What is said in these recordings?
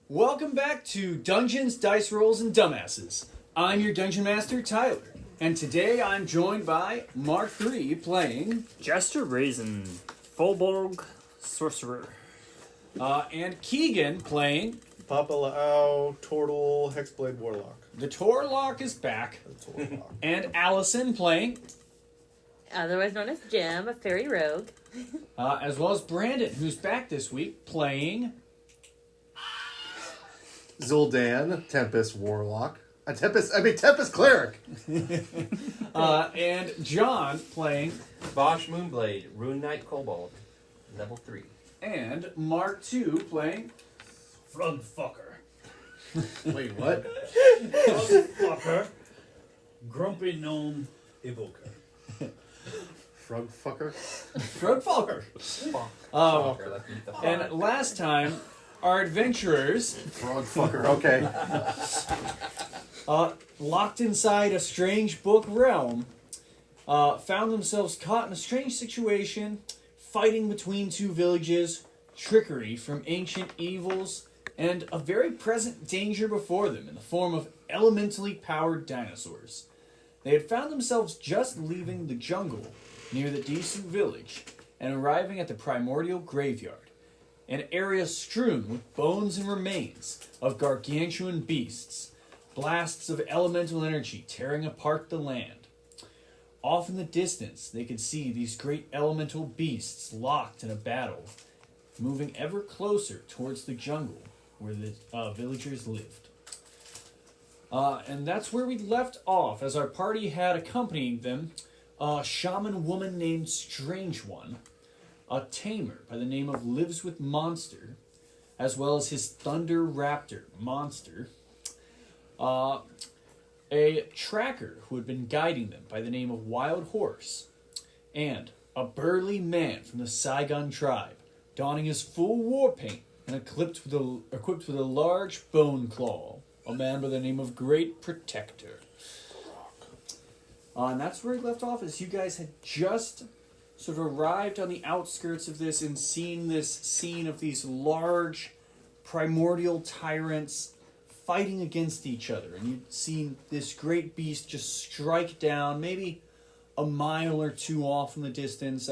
Welcome back to Dungeons, Dice Rolls, and Dumbasses. I'm your Dungeon Master, Tyler, and today I'm joined by Mark.3 playing... Jester Raisin, Fullborg Sorcerer. And Keegan playing... Papa Lao, Tortle, Hexblade, Warlock. The Torlock is back. The Torlock. And Allison playing... Otherwise known as Jim, a fairy rogue. as well as Brandon, who's back this week, playing... Zul'dan, Tempest Warlock. Tempest Cleric. And John playing... Bosch Moonblade, Rune Knight Kobold, level 3. And Mark 2 playing... Frog fucker. Wait, what? Fucker. Grumpy gnome evoker. Frog fucker? Frog Falker. Fucker, like eat the frog. And last time, our adventurers... Frog fucker, okay. locked inside a strange book realm, found themselves caught in a strange situation, fighting between two villages, trickery from ancient evils, and a very present danger before them in the form of elementally powered dinosaurs. They had found themselves just leaving the jungle near the decent village and arriving at the Primordial graveyard, an area strewn with bones and remains of gargantuan beasts, blasts of elemental energy tearing apart the land. Off in the distance, they could see these great elemental beasts locked in a battle, moving ever closer towards the jungle where the villagers lived. And that's where we left off, as our party had accompanying them a shaman woman named Strange One, a tamer by the name of Lives with Monster, as well as his Thunder Raptor Monster, a tracker who had been guiding them by the name of Wild Horse, and a burly man from the Saigon tribe, donning his full war paint and equipped with a large bone claw, a man by the name of Great Protector. And that's where we left off, as you guys had just sort of arrived on the outskirts of this and seen this scene of these large primordial tyrants fighting against each other. And you'd seen this great beast just strike down, maybe a mile or two off in the distance,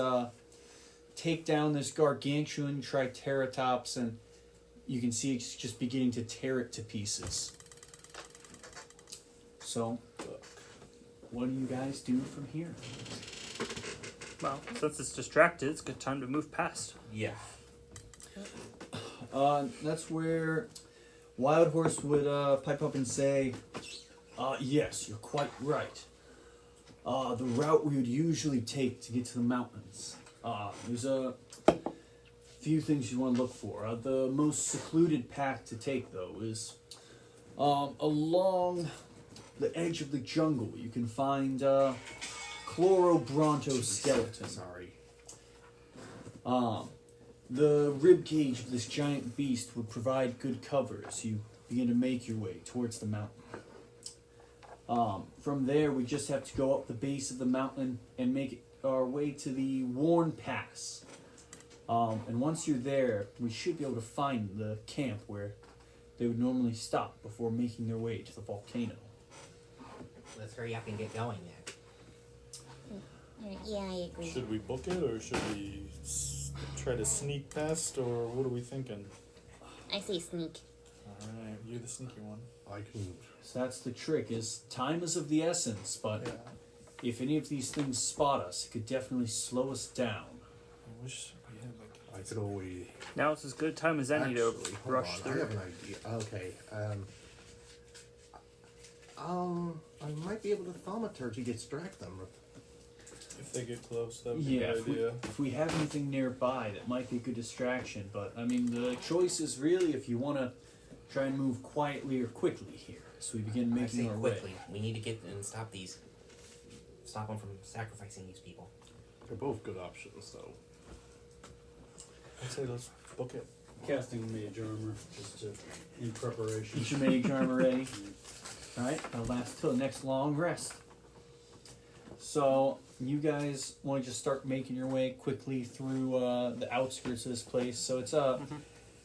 take down this gargantuan triceratops, and you can see it's just beginning to tear it to pieces. So, what do you guys do from here? Well, since it's distracted, it's a good time to move past. Yeah. That's where Wild Horse would pipe up and say, yes, you're quite right. The route we would usually take to get to the mountains. There's a few things you want to look for. The most secluded path to take, though, is along the edge of the jungle. You can find Chlorobronto skeleton. The rib cage of this giant beast would provide good cover as you begin to make your way towards the mountain. From there, we just have to go up the base of the mountain and make our way to the Worn Pass. And once you're there, we should be able to find the camp where they would normally stop before making their way to the volcano. Let's hurry up and get going then. Yeah, I agree. Should we book it, or should we try to sneak past, or what are we thinking? I say sneak. Alright, you're the sneaky one. I can... So that's the trick, is time is of the essence, but if any of these things spot us, it could definitely slow us down. I wish we had like... I could always... Now it's as good a time as any to Actually, hold rush on, I through. have an idea. Okay, I might be able to thaumaturgy distract them. If they get close, that would be Yeah, a good idea. if we have anything nearby, that might be a good distraction, but I mean, the choice is really if you want to try and move quietly or quickly here. So we begin I making say our quickly. way. We need to get and stop these. Stop them from sacrificing these people. They're both good options, though. I'd say let's book it. Casting mage armor just in preparation. Get your mage armor ready. Alright, that'll last till the next long rest. So, you guys want to just start making your way quickly through the outskirts of this place. So it's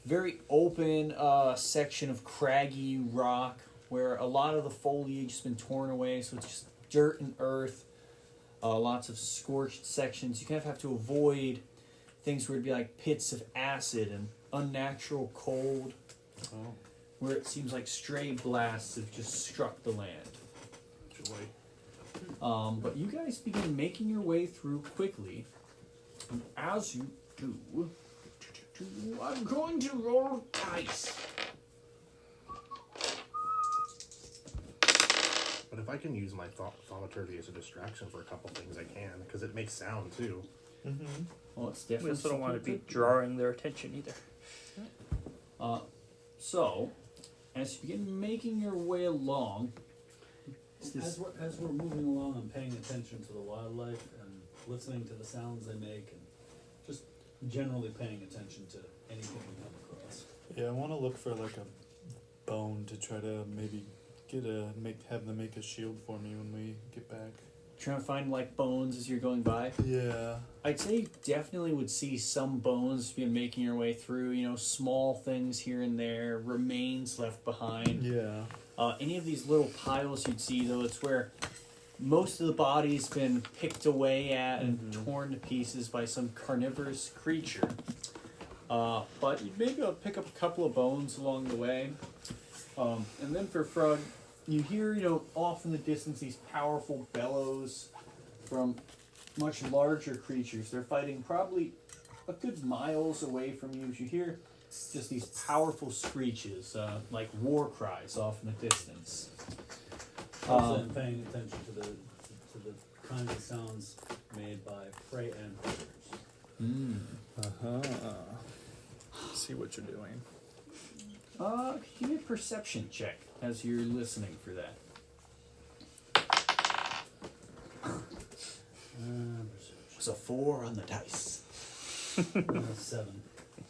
very open section of craggy rock where a lot of the foliage has been torn away, so it's just dirt and earth. Lots of scorched sections. You kind of have to avoid things where it'd be like pits of acid and unnatural cold, where it seems like stray blasts have just struck the land. Joy. But you guys begin making your way through quickly. And as you do, I'm going to roll dice. But if I can use my thaumaturgy as a distraction for a couple things, I can, because it makes sound too. Mm-hmm. Well, it's We definitely also don't want to something be to do. drawing their attention either. So, as you begin making your way along, As we're moving along, I'm paying attention to the wildlife and listening to the sounds they make, and just generally paying attention to anything we come across. Yeah, I want to look for like a bone to try to maybe have them make a shield for me when we get back. trying to find like bones as you're going by. Yeah. I'd say you definitely would see some bones being making your way through, you know, small things here and there, remains left behind. Yeah. Any of these little piles you'd see, though, it's where most of the body's been picked away at and torn to pieces by some carnivorous creature. But you'd maybe pick up a couple of bones along the way. And then for Frog, you hear, you know, off in the distance these powerful bellows from much larger creatures. They're fighting probably a good miles away from you. As you hear just these powerful screeches, like war cries off in the distance. Also, I'm paying attention to the kinds of sounds made by prey and predators. See what you're doing. Give me a perception check as you're listening for that. It's a 4 on the dice. 7.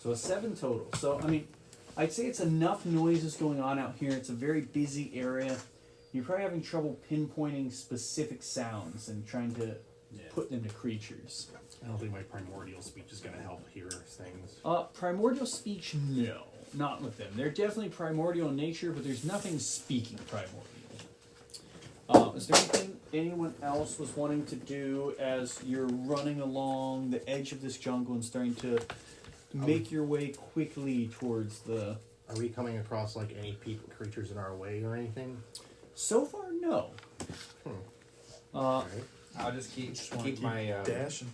So a 7 total. So, I mean, I'd say it's enough noises going on out here. It's a very busy area. You're probably having trouble pinpointing specific sounds and trying to put them to creatures. I don't think my primordial speech is going to help hear things. Primordial speech, no. Not with them. They're definitely primordial in nature, but there's nothing speaking primordial. Is there anything anyone else was wanting to do as you're running along the edge of this jungle and starting to make your way quickly towards the... Are we coming across like any creatures in our way or anything? So far, no. Right. I'll just keep Keep my dashing.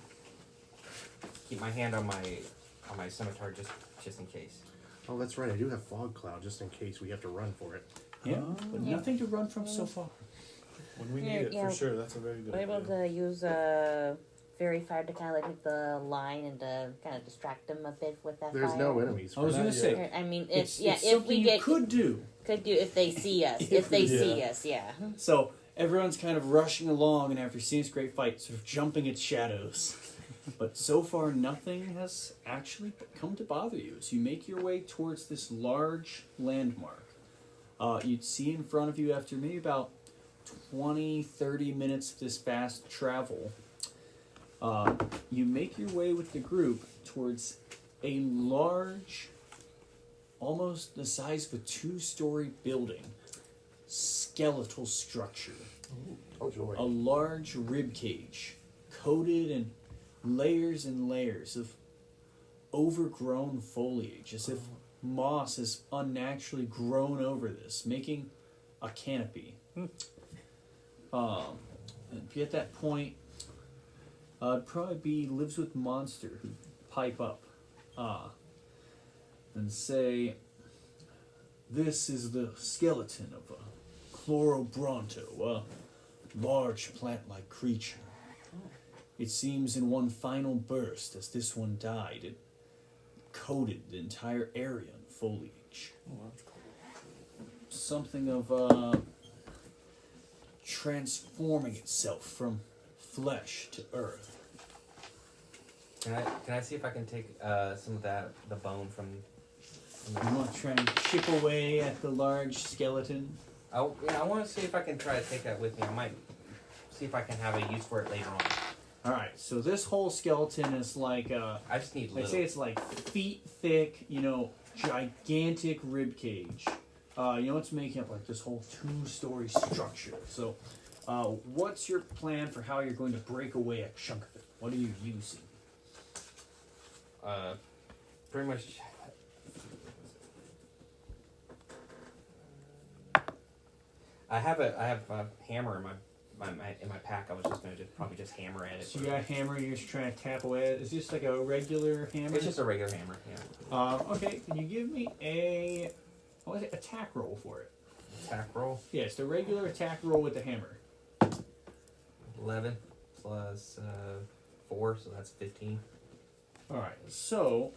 keep my hand on my scimitar just in case. Oh, that's right. I do have fog cloud just in case we have to run for it. Yeah, but nothing to run from so far. When we need it, for sure. That's a very good We're able idea. to use fairy fire to kind of like make the line and to kind of distract them a bit with that There's fire. no enemies. I was For going that. to say, I mean, it's if something we you get could do. if they see us, if they see us, yeah. So everyone's kind of rushing along, and after seeing this great fight, sort of jumping its shadows. But so far, nothing has actually come to bother you. As you make your way towards this large landmark, you'd see in front of you after maybe about 20, 30 minutes of this fast travel, you make your way with the group towards a large, almost the size of a 2-story building, skeletal structure. Oh, joy. A large rib cage, coated in layers and layers of overgrown foliage, as if moss has unnaturally grown over this, making a canopy. And if you're at that point, it'd probably be Lives with Monster who pipe up and say, "This is the skeleton of a Chlorobronto, a large plant-like creature. It seems in one final burst, as this one died, it coated the entire area in foliage. Oh, that's cool. Something of transforming itself from flesh to earth." Can I see if I can take some of the bone from You want to try and chip away at the large skeleton? I want to see if I can try to take that with me. I might see if I can have a use for it later on. Alright, so this whole skeleton is like, I just need they little. say it's like feet thick, you know, gigantic rib cage. It's making up like this whole 2-story structure. So, what's your plan for how you're going to break away a chunk of it? What are you using? Pretty much. I have a hammer in my pack. I was just gonna probably just hammer at it. So you got a hammer, you're just trying to tap away at it. Is this like a regular hammer? It's just a regular hammer. Yeah. Okay, can you give me a attack roll for it? Attack roll. Yeah, it's the regular attack roll with the hammer. 11 plus 4, so that's 15. Alright, so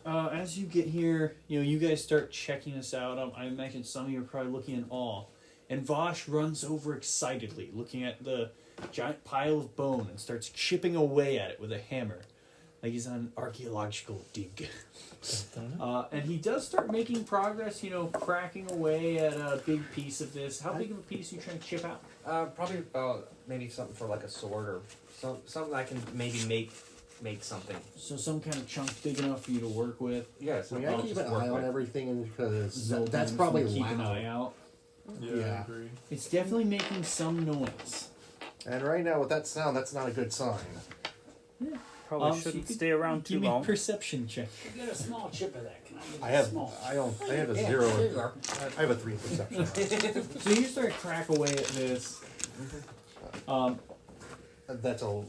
as you get here, you guys start checking this out. I imagine some of you are probably looking in awe. And Vosh runs over excitedly, looking at the giant pile of bone and starts chipping away at it with a hammer, like he's on an archaeological dig. And he does start making progress, cracking away at a big piece of this. How big of a piece are you trying to chip out? Probably about maybe something for like a sword or something I can maybe make something. So some kind of chunk big enough for you to work with. Yeah, I something mean, I I'll keep just an work eye on with. everything because Zoltan's that's probably gonna keep an loud. eye out. Yeah, Yeah. I agree. It's definitely making some noise. And right now, with that sound, that's not a good sign. Probably So you shouldn't could stay around too Give me a long. perception check. You get a small chip of that. Can I get I a have, small? I have a Yeah, 0. there you are. I have a 3 perception. So you start to crack away at this. That's a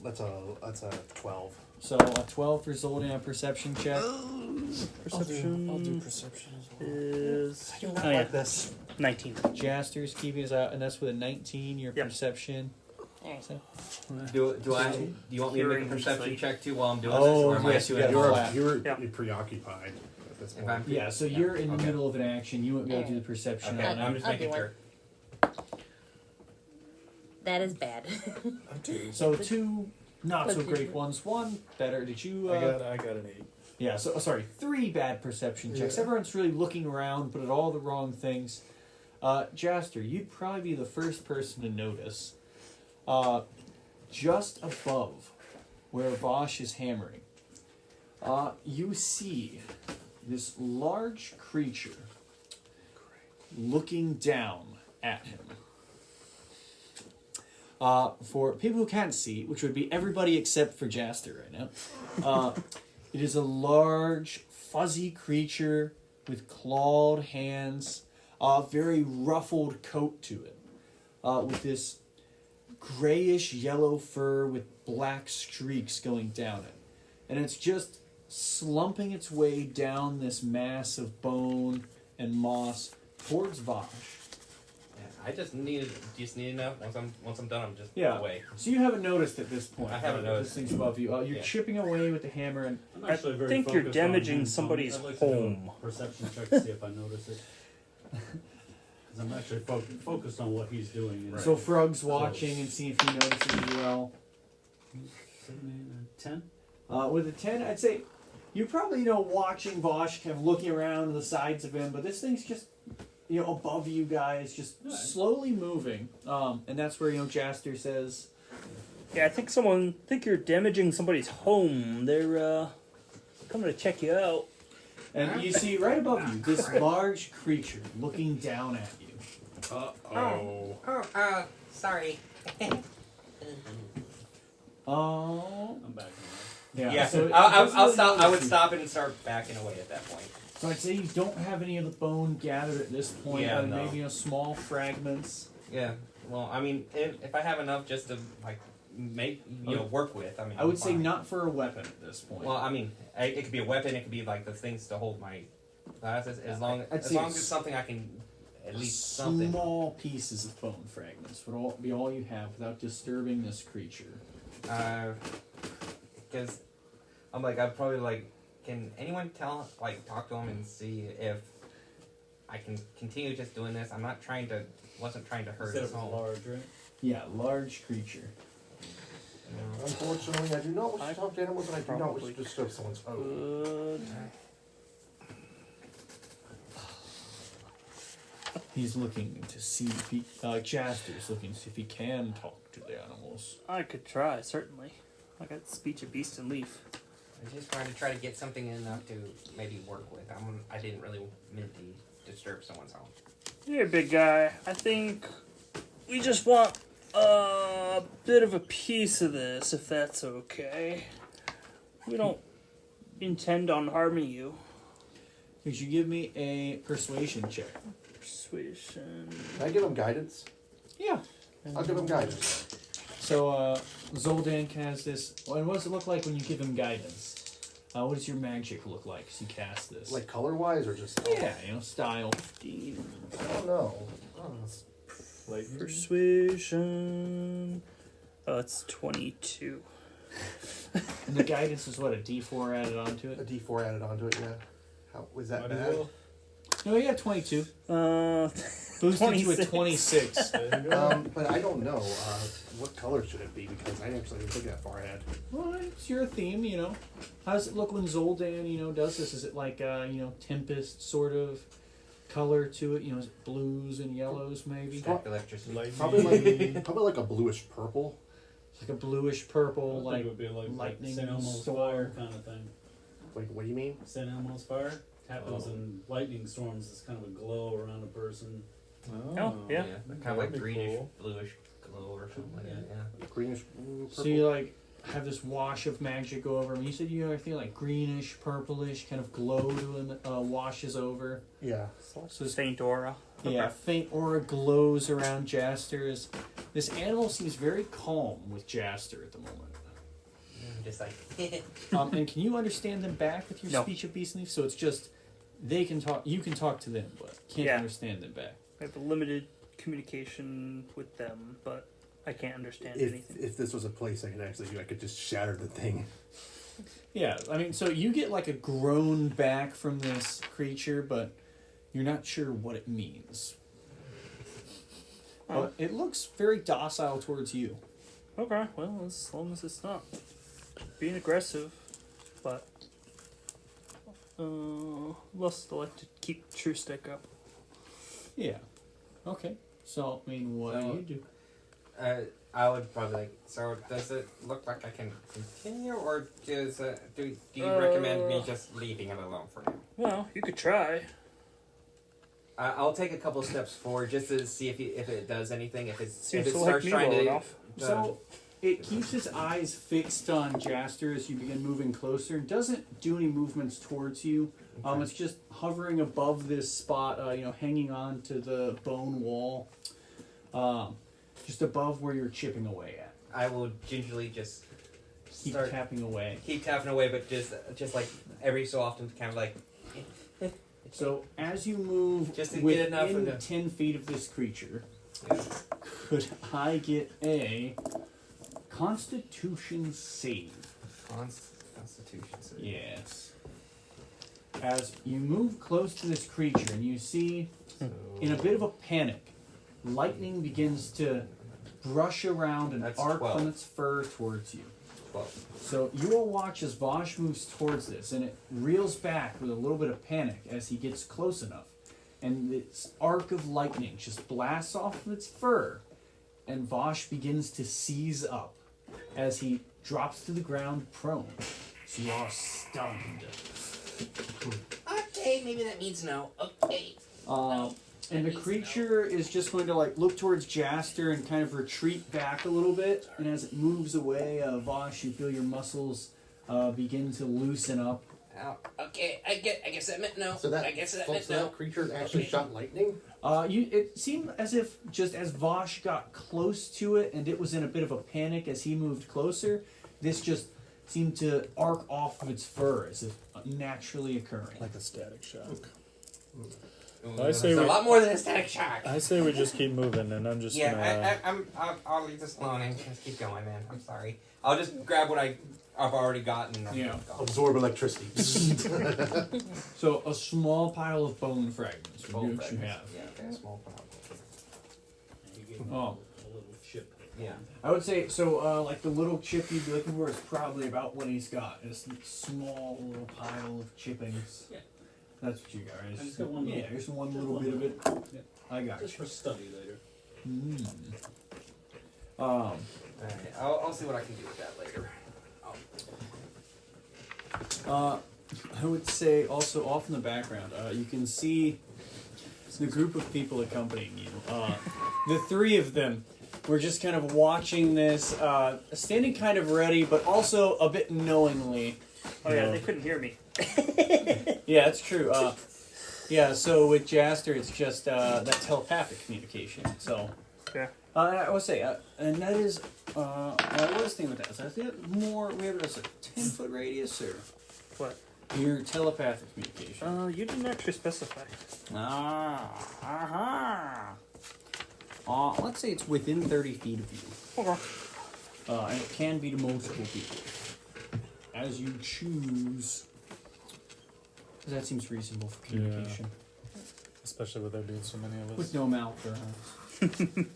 12. So a 12 for Zoltan on perception check. Perception I'll do perception as well. is I do not oh, yeah, like this. 19. Jaster's keeping us out, and that's with a 19. Your Yep. perception. Alright. So, Do you want me to make a Hearing perception insight. check too while I'm doing Oh, this, or am I yes, you doing gotta it? roll. Flat. You're Yeah. preoccupied at this If point. I'm yeah, so you're in the Okay. middle of an action. You won't be able to do the perception Okay, on I'm it. just I'll making do sure. That is bad. So 2 not so Let's do great it. ones. 1 better. Did you? I got an 8. Yeah. So sorry. 3 bad perception checks. Yeah. Everyone's really looking around, but at all the wrong things. Jaster, you'd probably be the first person to notice. Just above where Vosh is hammering, you see this large creature looking down at him. For people who can't see, which would be everybody except for Jaster right now, it is a large, fuzzy creature with clawed hands, a very ruffled coat to it, with this grayish yellow fur with black streaks going down it. And it's just slumping its way down this mass of bone and moss towards Vosh. Yeah, I just need enough. Once I'm done, I'm just Yeah. away. So you haven't noticed at this point. I haven't that noticed. This thing's above you. You're Yeah. chipping away with the hammer, and I'm I actually very think you're focused on damaging him, somebody's I'd like to do a home. perception check to see if I notice it. Because I'm actually focused on what he's doing. And so Frog's watching and seeing if he notices as well. 10? With a 10, I'd say you're probably watching Vosh, kind of looking around to the sides of him, but this thing's just above you guys, just Right. slowly moving. And that's where Jaster says, Yeah, I think you're damaging somebody's home. They're coming to check you out. and you see right above you this large creature looking down at you. Uh-oh. Oh, sorry. Oh, I'm back Yeah, so I'll really stop. I would notice you. stop it and start backing away at that point. So I'd say you don't have any of the bone gathered at this point. Yeah, other than no. maybe small fragments. Yeah. Well, I mean, if I have enough just to make work with, I mean, I would I'm say fine. not for a weapon at this point. Well, I mean, it could be a weapon. It could be like the things to hold my glasses. As long I'd as say long as it's it's something I can at least something. Small pieces of bone fragments would be all you have without disturbing this creature. Because I'd probably can anyone talk to him and see if I can continue just doing this? Wasn't trying to on. hurt Said his it was home. large, right? Yeah, large creature. Unfortunately, I do not wish to talk to animals, and I do not wish Probably to disturb someone's home. Good. He's looking to see if he, Jaster's looking to see if he can talk to the animals. I could try, certainly. I got speech of beast and leaf. I just wanted to try to get something enough to maybe work with. I didn't really mean to disturb someone's home. Here, big guy. I think we just want a bit of a piece of this, if that's okay. We don't intend on harming you. Could you give me a persuasion check? Persuasion. Can I give him guidance? Yeah. I'll give him guidance. So, Zoldan has this. What does it look like when you give him guidance? What does your magic look like as you cast this? Like color-wise or just... yeah, style. I don't know. Like, Persuasion. Oh, it's 22. And the guidance is what, a D4 added onto A it? D4 added onto it, yeah. How was that might as bad? well. No, yeah, 22. Boosted to a 26. There you go. But I don't know. What color should it be? Because I actually didn't think that far ahead. Well, it's your theme, How does it look when Zoldan, does this? Is it like, Tempest sort of color to it? Is it blues and yellows maybe? Static electricity. Probably like a bluish purple. It's like a bluish purple, I think like it would be like lightning St. Elmo's storm. fire kind of thing. Like, what do you mean? St. Elmo's fire happens in lightning storms. It's kind of a glow around a person. Oh, yeah. Kind of like That'd be greenish, cool. bluish glow or something like that. Yeah. Greenish, purple. So you like have this wash of magic go over him. You said you feel like greenish, purplish, kind of glow to him, washes over. Yeah. So this Faint aura. yeah, faint aura glows around Jaster. This animal seems very calm with Jaster at the moment. Just like. And can you understand them back with your No. speech of beast and leaf? So it's just they can talk. You can talk to them, but can't Yeah. understand them back. I have a limited communication with them, but I can't understand anything. If this was a place I could actually do, I could just shatter the thing. Yeah, I mean, so you get like a groan back from this creature, but you're not sure what it means. But it looks very docile towards you. Okay, well, as long as it's not being aggressive, but less to like to keep True Stick up. Yeah. Okay. So, I mean, what do you do? I would probably like. So, does it look like I can continue, or do you recommend me just leaving it alone for now? Well, you could try. I'll take a couple steps forward just to see if it does anything. If Seems it to like starts me trying well to. enough. So, it keeps its eyes fixed on Jaster as you begin moving closer. It doesn't do any movements towards you. It's just hovering above this spot, hanging on to the bone wall. Just above where you're chipping away at. I will gingerly just Keep start tapping away. keep tapping away, but just like every so often, kind of like. So as you move Just to get within enough of the- 10 feet of this creature, Yeah. could I get a Constitution save? Constitution save. Yes. As you move close to this creature and you see, in a bit of a panic, lightning begins to brush around and That's arc 12. from its fur towards you. 12. So you will watch as Vosh moves towards this, and it reels back with a little bit of panic as he gets close enough. And this arc of lightning just blasts off of its fur, and Vosh begins to seize up as he drops to the ground prone. So you are stunned. Okay, maybe that means no. Okay. And the creature is just going to look towards Jaster and kind of retreat back a little bit. And as it moves away, Vosh, you feel your muscles begin to loosen up. Okay, I guess that meant no. So that, I guess that so meant that no. creature actually shot lightning? It seemed as if just as Vosh got close to it and it was in a bit of a panic as he moved closer, this just seemed to arc off of its fur as if naturally occurring. Like a static shock. Ooh, I say it's a we- lot more than a static shock. I say we just keep moving, and I'm just gonna. I'll leave this alone and just keep going, man. I'm sorry. I'll just grab what I've already gotten. And Yeah. Absorb electricity. So a small pile of bone fragments would be Bone what you fragments. have. Yeah, okay, small pile. You get Oh. a little chip. Yeah. I would say, so the little chip you'd be looking for is probably about what he's got. This small little pile of chippings. Yeah. That's what you got, right? I just got one Yeah, little- here's one just little one bit of it. Yeah. I got Just you. for study later. Alright, I'll see what I can do with that later. I would say also off in the background, you can see the group of people accompanying you. The three of them were just kind of watching this, standing kind of ready, but also a bit knowingly. Oh yeah, they couldn't hear me. Yeah, that's true. Yeah, so with Jaster, it's just that telepathic communication. So, Yeah. I would say, and that is, I was thinking with that. Is that more? We have a 10-foot radius, or What? your telepathic communication? You didn't actually specify. Let's say it's within 30 feet of you. Okay. And it can be to multiple people, as you choose. That seems reasonable for communication. Especially with there being so many of us. With no mouth, perhaps.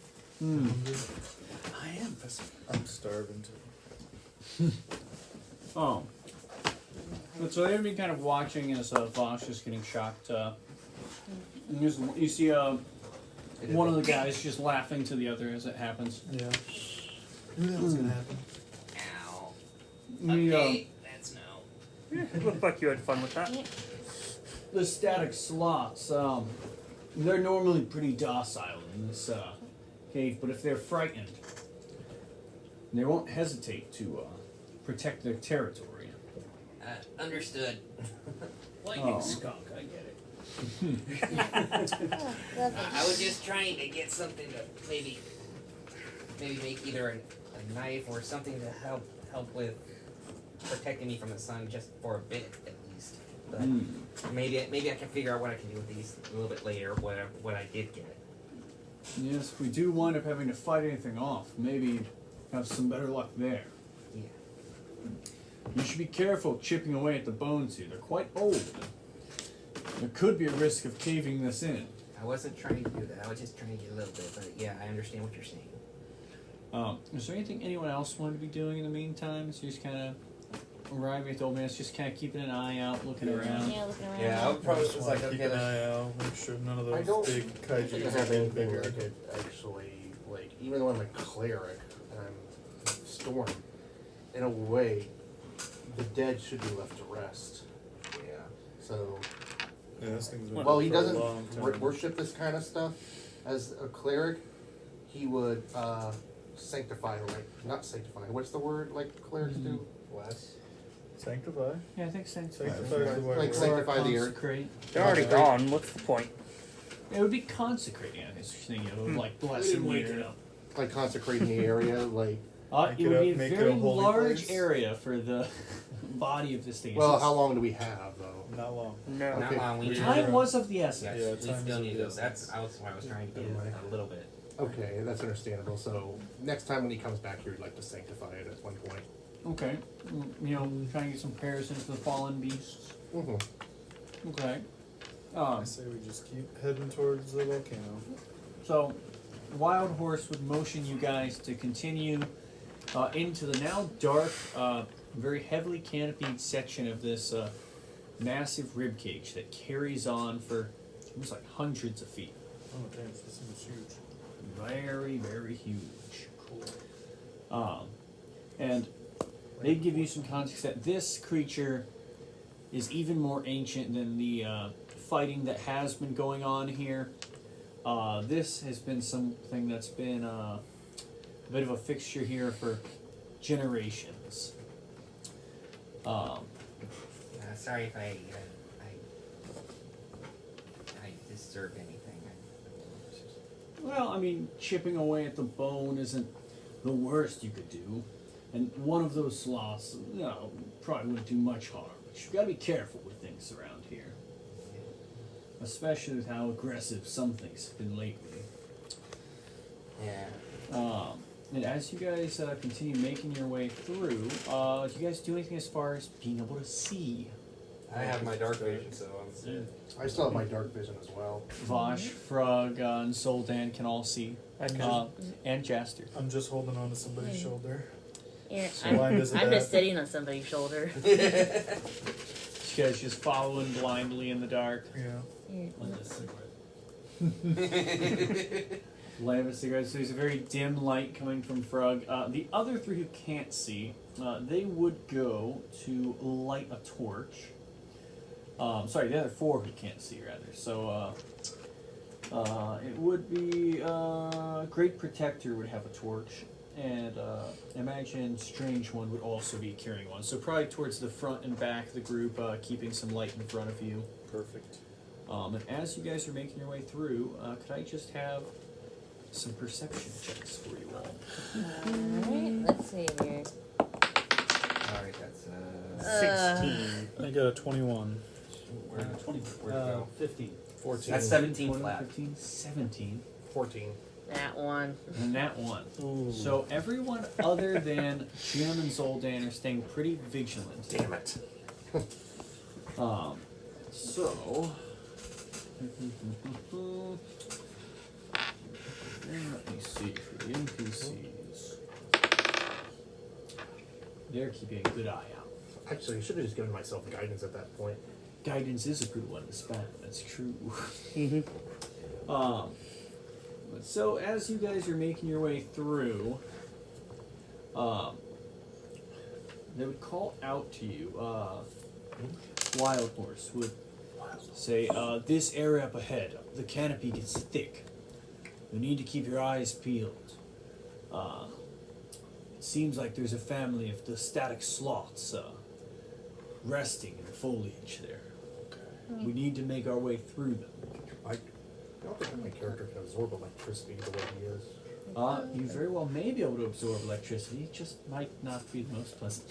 I am Pacific. I'm starving too. Oh. But so they've been kind of watching as Vosh is getting shocked. And you see one of the guys just laughing to the other as it happens. Yeah. Knew that was gonna happen. Ow. The, Okay, that's no. It looked like you had fun with that. the static sloths, they're normally pretty docile in this cave, but if they're frightened, they won't hesitate to protect their territory. Understood. Oh. Skunk, I get it. Oh, lovely. I was just trying to get something to maybe make either a knife or something to help with protecting me from the sun just for a bit at least. But maybe I can figure out what I can do with these a little bit later. What I did get. Yes, if we do wind up having to fight anything off, maybe have some better luck there. Yeah. You should be careful chipping away at the bones here. They're quite old. There could be a risk of caving this in. I wasn't trying to do that. I was just trying to get a little bit. But yeah, I understand what you're saying. Is there anything anyone else wanted to be doing in the meantime? So you just kind of arriving at the old man, it's just kind of keeping an eye out, looking around. Yeah, looking around. Yeah, I would probably Just just wanna like keep okay. an eye out, make sure none of I those don't big kaiju doesn't have anything I could actually, like, even though I'm a cleric and I'm storm, in a way, the dead should be left to rest. Yeah. So, Yeah, this thing's been while he for a doesn't long time. worship this kind of stuff, as a cleric, he would sanctify, like, not sanctify, what's the word, like, clerics do? Bless. Sanctify? Yeah, I think so. Sanctify is the right Like word. sanctify the earth. Consecrate. They're already gone. What's the point? It would be consecrating, I guess you're thinking of, like blessing wake here. it up. Like consecrating the area, like, It Make it would a- be a make it a very holy large place. area for the body of this thing. well, It's- how long do we have, though? Not long. No. Not Okay. long. We need Time to- was of the essence. Yes, Yeah, we time still is need of the those. That's why I was trying to do a little bit. Okay, that's understandable. So, next time when he comes back here, you'd like to sanctify it at one point. Okay. You know, trying to get some prayers into the fallen beasts. Mm-hmm. Okay. I say we just keep heading towards the volcano. So, Wild Horse would motion you guys to continue into the now dark, very heavily canopied section of this massive ribcage that carries on for almost like hundreds of feet. Oh, damn, this thing is huge. Very, very huge. Cool. And they give you some context that this creature is even more ancient than the fighting that has been going on here. This has been something that's been a bit of a fixture here for generations. Sorry if I disturbed anything. Well, I mean, chipping away at the bone isn't the worst you could do. And one of those sloths, you know, probably wouldn't do much harm. But you've got to be careful with things around here. Especially with how aggressive some things have been lately. Yeah. And as you guys continue making your way through, do you guys do anything as far as being able to see? I have my dark vision, so I'm. I still have my dark vision as well. Vosh, Frog, and Soldan can all see. I can. And Jaster. I'm just holding on to somebody's shoulder. Yeah, So blind as a I'm bat. just sitting on somebody's shoulder. You guys just following blindly in the dark. Yeah. Like a cigarette. Light of a cigarette. So there's a very dim light coming from Frog. The other three who can't see they would go to light a torch. Sorry, the other 4 who can't see, rather. So, it would be Great Protector would have a torch, and imagine Strange One would also be carrying one. So probably towards the front and back of the group, keeping some light in front of you. Perfect. And as you guys are making your way through, could I just have some perception checks for you all? Alright, let's see here. Alright, that's 16. I got a 21. where, 20, where'd it go? 15. 14. That's 17 20, flat. 15, 17, 14. That one. and that one. Ooh. So everyone other than Jim and Zoldan are staying pretty vigilant. Damn it. So let me see for the NPCs. They're keeping a good eye out. Actually, I should have just given myself guidance at that point. Guidance is a good one to spend. That's true. So as you guys are making your way through, they would call out to you. Wild Horse would say, "This area up ahead, the canopy gets thick. You need to keep your eyes peeled. It seems like there's a family of the static sloths resting in the foliage there. We need to make our way through them." I don't think my character can absorb electricity the way he is. You very well may be able to absorb electricity, it just might not be the most pleasant.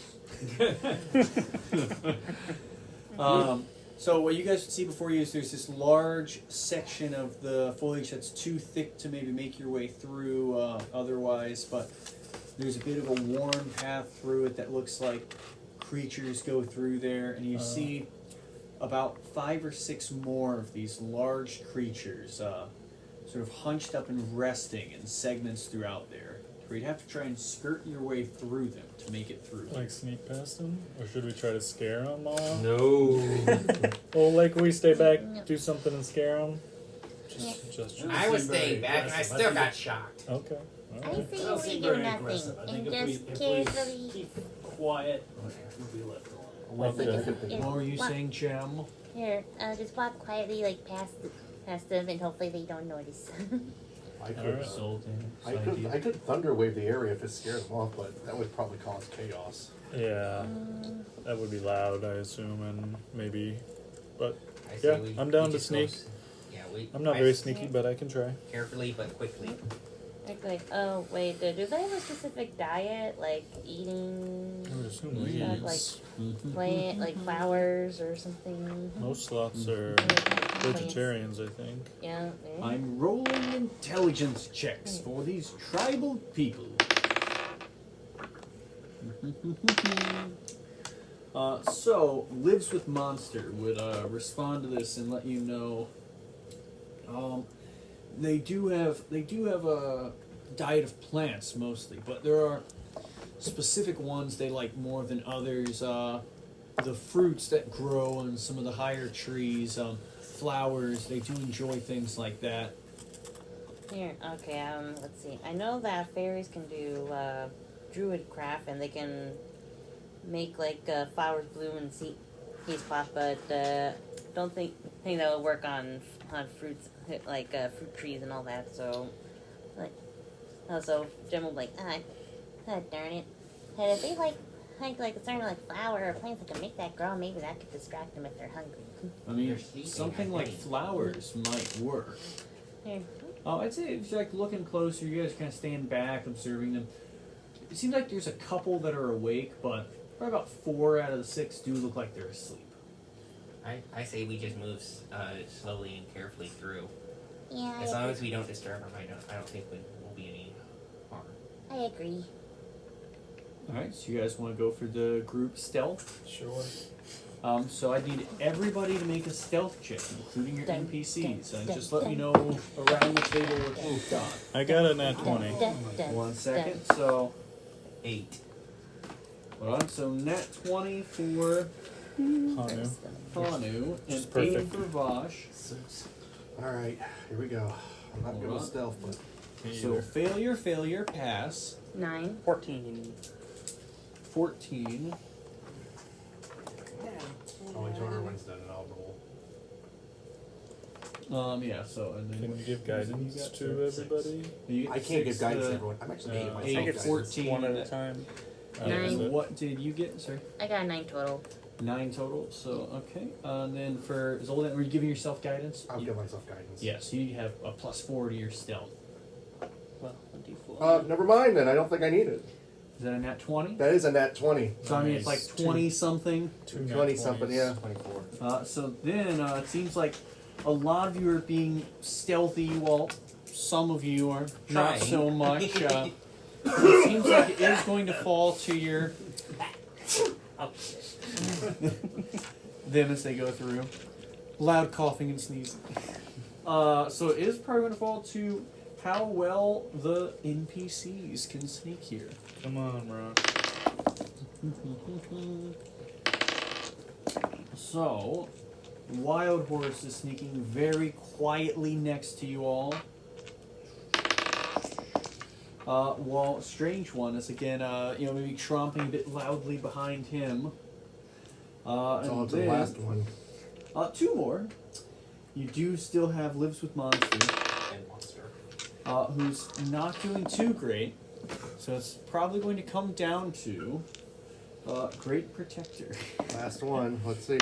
So what you guys can see before you is there's this large section of the foliage that's too thick to maybe make your way through otherwise, but there's a bit of a worn path through it that looks like creatures go through there, and you see about 5 or 6 more of these large creatures sort of hunched up and resting in segments throughout there, where you'd have to try and skirt your way through them to make it through. Like sneak past them? Or should we try to scare them all? No. Well, like we stay back, do something and scare them? Just I was staying back and I still got shocked. Okay. I Alright. say Doesn't we seem do very nothing aggressive. I think and if just we carefully. keep quiet, we'll be left alone. Okay. What were you What? saying, Jam? Here, just walk quietly, like past them, and hopefully they don't notice. I could, Alright. I could thunder wave the area if it scared them off, but that would probably cause chaos. Yeah. That would be loud, I assume, and maybe. But I say yeah, I'm down to just go sneak. Yeah, we. I'm not I very s- sneaky, but I can try. Carefully but quickly. Okay. Oh wait, do they have a specific diet, like eating I would assume stuff, like leaves. plant, like flowers or something? Most sloths are Plants. vegetarians, I think. Yeah. I'm rolling intelligence checks for these tribal people. So, Lives with Monster would respond to this and let you know. They do have a diet of plants mostly, but there are specific ones they like more than others. The fruits that grow on some of the higher trees, flowers, they do enjoy things like that. Here, okay, let's see. I know that fairies can do druid craft and they can make like flowers bloom and seed spot, but don't think that will work on fruits like fruit trees and all that. So, like, also Jim will be like, darn it. And if they like a certain like flower or plants that can make that grow, maybe that could distract them if they're hungry. I mean, They're sleeping, something I like think. flowers might work. Here. I'd say if you're like looking closer, you guys kind of stand back, observing them. It seems like there's a couple that are awake, but probably about 4 out of the 6 do look like they're asleep. I say we just move slowly and carefully through. Yeah, As long as we don't disturb them, I don't think there will be any harm. I agree. Alright, so you guys want to go for the group stealth? Sure. So I need everybody to make a stealth check, including your Dun, NPCs. dun, And dun, just let me dun. know around the table what you've got. I got a nat 20. 1 second. So, 8. hold on. So nat 20 for Hanu. Hanu and 8 perfect. for Vosh. Alright, here we go. I'm not good Hold with on. stealth, but So failure, pass. 9. 14. 14. I'll wait till everyone's done and I'll roll. Yeah, so and then Can you give guidance got to everybody? You get I can't give 6 guidance to- to everyone. I'm actually getting I myself think I think it's guidance. 14. one at a time. Nine. What did you get, sir? I got a 9 total. 9 total. So okay. And then for Zoldan, were you giving yourself guidance? I'll You- give myself guidance. Yes, you have a +4 to your stealth. Well, a D4. Never mind then. I don't think I need it. Is that a nat 20? That is a nat 20. So I mean, it's like Nice. 20 something. 20 something, yeah. 24. So then it seems like a lot of you are being stealthy, while some of you are not Trying. so much. It seems like it is going to fall to your them as they go through. Loud coughing and sneezing. So it is probably going to fall to how well the NPCs can sneak here. Come on, Rock. So, Wild Horse is sneaking very quietly next to you all. While Strange One is again, maybe tromping a bit loudly behind him. It's all And to the then, last one. 2 more. You do still have Lives with Monster, And monster. who's not doing too great. So it's probably going to come down to Great Protector, Last one. Let's see.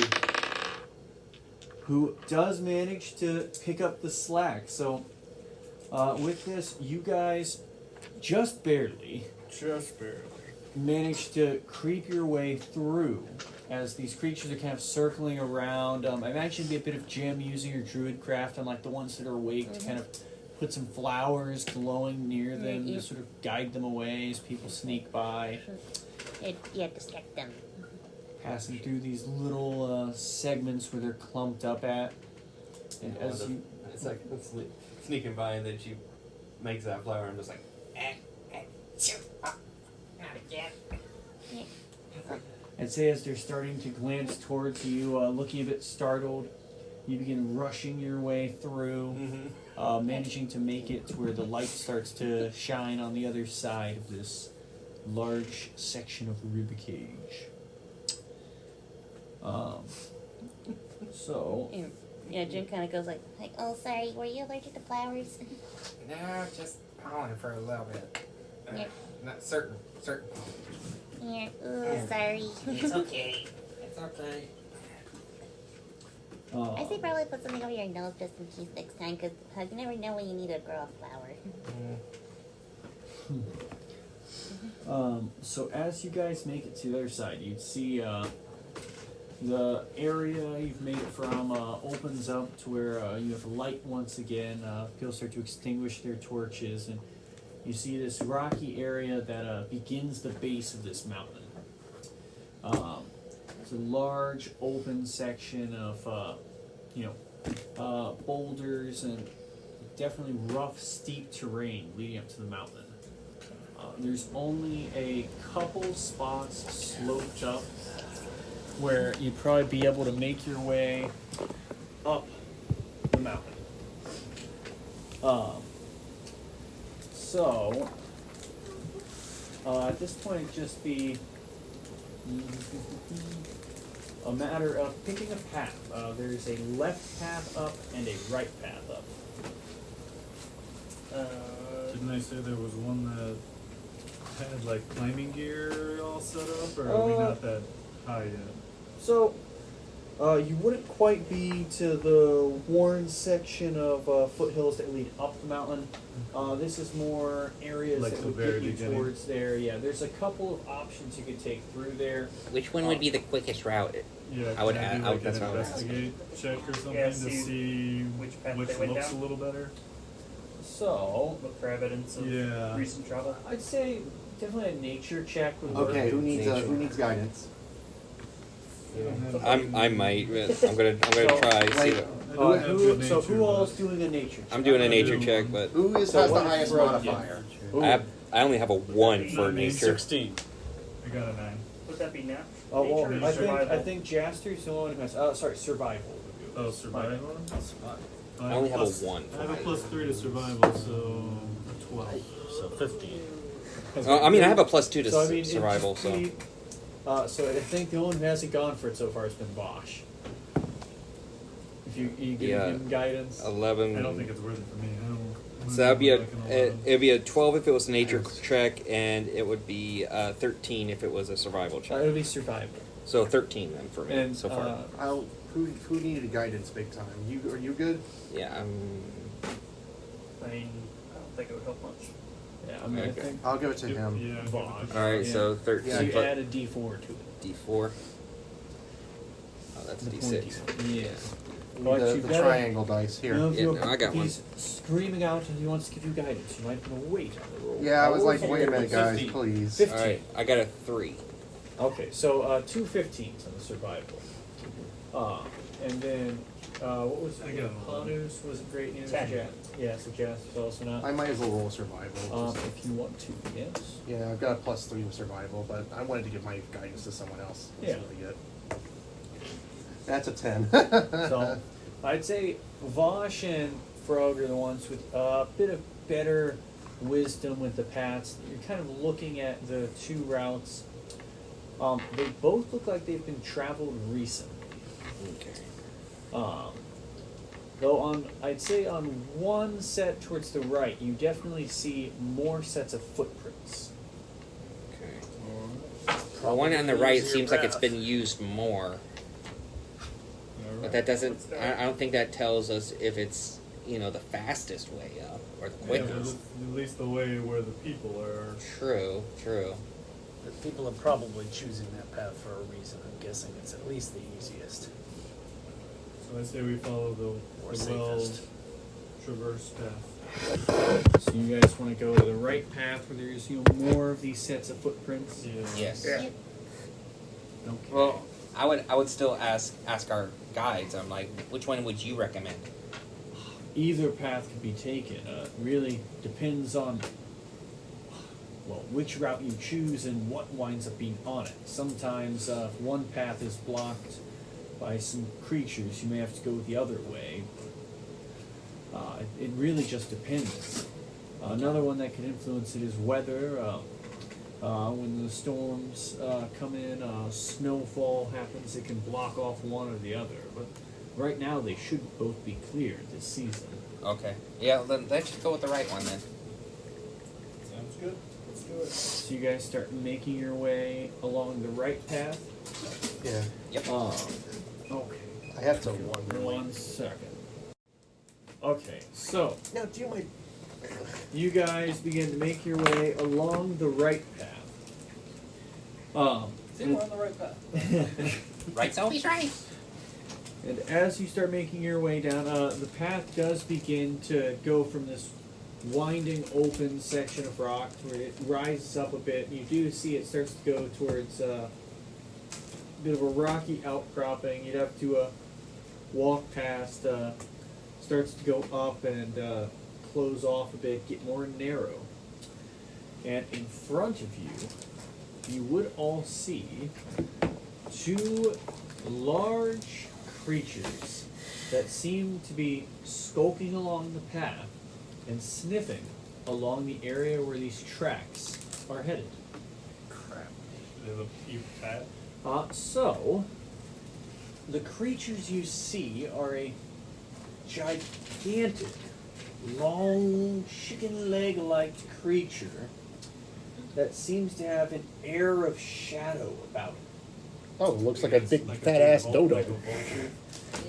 who does manage to pick up the slack. So with this, you guys just barely manage to creep your way through as these creatures are kind of circling around. I imagine it'd be a bit of Jim using your druid craft on like the ones that are awake to kind of put some flowers glowing near them to sort of guide them away as people sneak by. Yeah, distract them. Passing through these little segments where they're clumped up at. And as you It's like sneaking by, and then she makes that flower. I'm just like, Not again. I'd say as they're starting to glance towards you, looking a bit startled, you begin rushing your way through, managing to make it to where the light starts to shine on the other side of this large section of ribcage. So, Yeah, Jim kind of goes like, oh, sorry, were you allergic to flowers? No, just pollen for a little bit. Yeah. Not certain pollen. Yeah, ooh, sorry. It's okay. It's okay. I say probably put something over your nose just in case next time, because you never know when you need to grow a flower. So as you guys make it to the other side, you'd see the area you've made it from opens up to where you have light once again. People start to extinguish their torches, and you see this rocky area that begins the base of this mountain. It's a large open section of boulders and definitely rough, steep terrain leading up to the mountain. There's only a couple spots sloped up where you'd probably be able to make your way up the mountain. So at this point, it'd just be a matter of picking a path. There's a left path up and a right path up. Didn't I say there was one that had like climbing gear all set up, or are we not that high yet? So, you wouldn't quite be to the worn section of foothills that lead up the mountain. This is more areas Like that the would very get you beginning? towards there. Yeah, there's a couple of options you could take through there. Which one would be the quickest route? Yeah, I would can add- do I would- like an that's what I would ask. investigate check or something Yeah, to see see which path which they went looks down. a little better. So, Look for evidence of Yeah. recent travel. I'd say definitely a nature check would work. Okay, who needs guidance? I might. I'm gonna So, try. See wait. what, I don't have good So nature, who all's but- doing a nature check? I'm doing a nature do- check, but Who has So the what highest is Rogue modifier? I only have a 1 for nature. 16. I got a 9. Would that be now? Oh, well, Nature or I think survival? Jaster's the one who has. Sorry, survival. Oh, survival? I only have a plus- 1. I have a +3 to survival, so 12. So 15. I mean, I have a +2 to So I mean, it'd survival, just so be So I think the only one who hasn't gone for it so far has been Bosch. If you give him guidance. 11. I don't think it's worth it for me. I don't. So that'd be like an 11. it'd be a 12 if it was a nature check, and it would be 13 if it was a survival check. It would be survival. So 13 then for me And so far. Who needed guidance big time? Are you good? Yeah, I mean, I don't think it would help much. Yeah, I mean, I Okay. think I'll give it to him. Yeah. Bosch. all right. Yeah. So 13. So you plus add a D4 to it. D4. Oh, that's The D6. Yeah. We But need you the better- triangle dice here. If Yeah, you're- no, I got if he's screaming out and he wants to give you guidance, you might want to wait on the roll. Yeah, I was like, Or- wait a minute, guys, 15. please. 15. All right, I got a 3. Okay, so 2 15s on the survival. And then, what was I it? got an 11. Hanus wasn't great news. 10. Yeah, so Jas was also not. I might as well roll survival. If you want to, yes. Yeah, I've got a +3 with survival, but I wanted to give my guidance to someone else. That's Yeah. really good. That's a 10. So, I'd say Vosh and Frog are the ones with a bit of better wisdom with the paths. You're kind of looking at the two routes. They both look like they've been traveled recently. Okay. Though I'd say on one set towards the right, you definitely see more sets of footprints. Okay. The one on the right seems like it's been used more, but that doesn't. I don't think that tells us if it's the fastest way up or the Yeah, quickest. but at least the way where the people are. True. True. The people are probably choosing that path for a reason. I'm guessing it's at least the easiest. So I say we follow the Or well safest. traversed path. So you guys want to go to the right path where there's more of these sets of footprints? Yeah. Yes. Yeah. Okay. Well, I would still ask our guides. I'm like, which one would you recommend? Either path could be taken. Really depends on which route you choose and what winds up being on it. Sometimes if one path is blocked by some creatures, you may have to go the other way. It really just depends. Another one that can influence it is weather. When the storms come in, snowfall happens, it can block off one or the other. But right now, they should both be cleared this season. Okay. Yeah. Then let's just go with the right one then. Sounds good. Let's do it. So you guys start making your way along the right path. Yeah. Yep. Okay. I have to wonder. One second. Okay, so Now, do you mind? you guys begin to make your way along the right path. See, we're on the right path. Right, Sophie's right. And as you start making your way down, the path does begin to go from this winding open section of rock where it rises up a bit. You do see it starts to go towards a bit of a rocky outcropping. You'd have to walk past. Starts to go up and close off a bit, get more narrow. And in front of you, you would all see two large creatures that seem to be skulking along the path and sniffing along the area where these tracks are headed. Crap. They have a peep path. So, the creatures you see are a gigantic, long, chicken leg-like creature that seems to have an air of shadow about it. Oh, it looks like a big Like a fat big ass like dodo. a vulture.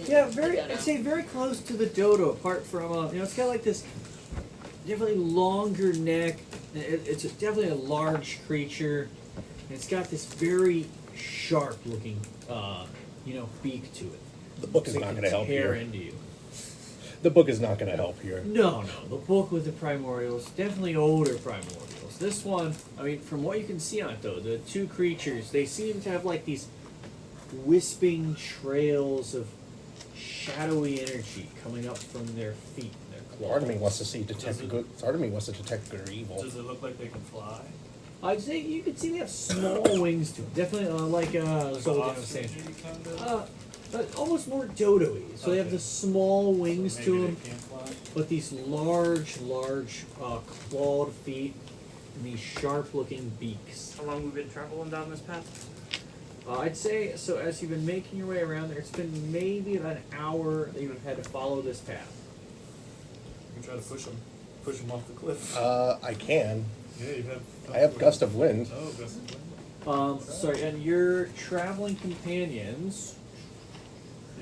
Yeah, I'd say very close to the dodo, apart from, it's got like this definitely longer neck. It's definitely a large creature. And it's got this very sharp looking, beak to it. The book is Looks not like going to it's help hair here. into you. The book is not going to help here. No. The book with the primordials, definitely older primordials. This one, from what you can see on it though, the two creatures, they seem to have like these wisping trails of shadowy energy coming up from their feet and their claws. Part of me wants to see detect Does it- good. Part of me wants to detect good or evil. Does it look like they can fly? I'd say you could see they have small wings to them. Definitely like Zoltan was saying. ostrich kind of? But almost more dodo-y. So they have Okay. the small wings So to maybe them, they can fly? but these large clawed feet and these sharp-looking beaks. How long we've been traveling down this path? I'd say, so as you've been making your way around there, it's been maybe about an hour that you've had to follow this path. You can try to push them off the cliff. I can. Yeah, you have. I have gust of wind. Oh, gust of wind. Sorry, and your traveling companions,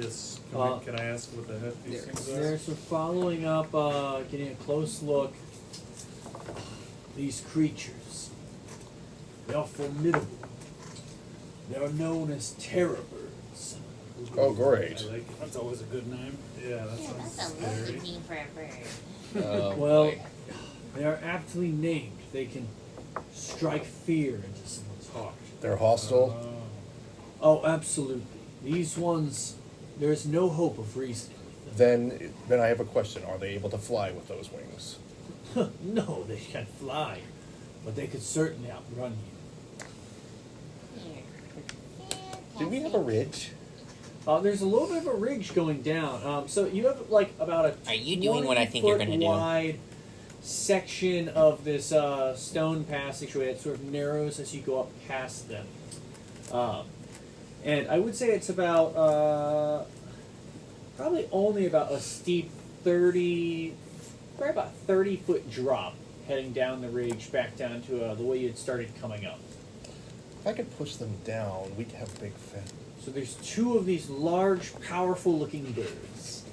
Yes. Can I ask what the heck these things are? they're sort of following up, getting a close look. These creatures, they are formidable. They are known as terror birds. Oh, great. I like it. That's always a good name. Yeah, that Yeah, sounds that's a lovely scary. name for a bird. Oh, Well, boy. they are aptly named. They can strike fear into someone's heart. They're hostile. Oh, absolutely. These ones, there's no hope of reasoning with them. Then I have a question. Are they able to fly with those wings? No, they can't fly, but they could certainly outrun you. Here. Do we have a ridge? There's a little bit of a ridge going down. So you have like about a Are you doing what I think you're gonna do? wide section of this stone passageway that sort of narrows as you go up past them. And I would say it's about probably only about a steep 30-foot drop heading down the ridge back down to the way you had started coming up. If I could push them down, we'd have big fin. So there's two of these large, powerful-looking birds.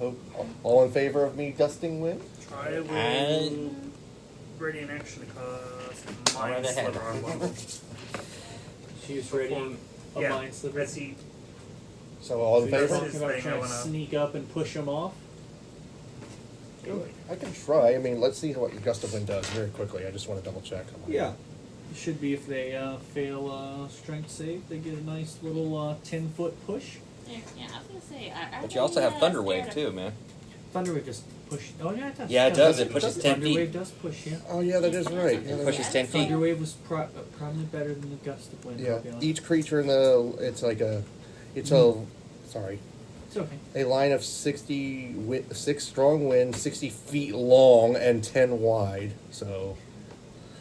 Oh, all in favor of me gusting wind? Try with And- radiant action cost Right mind ahead. sliver on one. She's ready a Yeah, mind sliver. let's see. So all in So you're That's favor? his talking about thing, trying I to wanna- sneak up and push them off? I can try. I mean, let's see what your gust of wind does very quickly. I just want to double check. Yeah. It should be if they fail strength save, they get a nice little 10-foot push. Yeah, I was gonna say. But you also have Thunder Wave too, man. Thunderwave just push. Oh yeah, it does. Yeah, it does. It pushes 10 Thunderwave feet. does push. Yeah. Oh yeah, that is right. Yeah, It that- pushes 10 feet. Thunderwave was probably better than the gust of wind. Yeah. I'll be honest. Each creature in the sorry, It's okay. a line of 6 strong wind, 60 feet long and 10 wide. So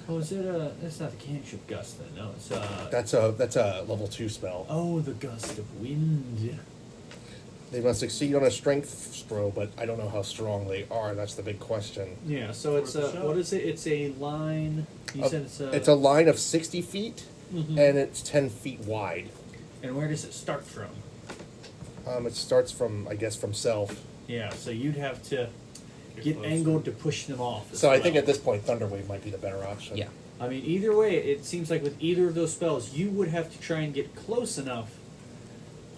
Oh, is it that's not the cantrip gust then? No, it's that's a level 2 spell. Oh, the gust of wind. They must succeed on a strength throw, but I don't know how strong they are. That's the big question. Yeah. So it's Worth a shot. what is it? It's a line. You said it's a. It's a line of 60 feet Mhm. and it's 10 feet wide. And where does it start from? It starts from, I guess, from self. Yeah. So you'd have to get closer. angled to push them off. as So I think well. at this point, Thunderwave might be the better option. Yeah. I mean, either way, it seems like with either of those spells, you would have to try and get close enough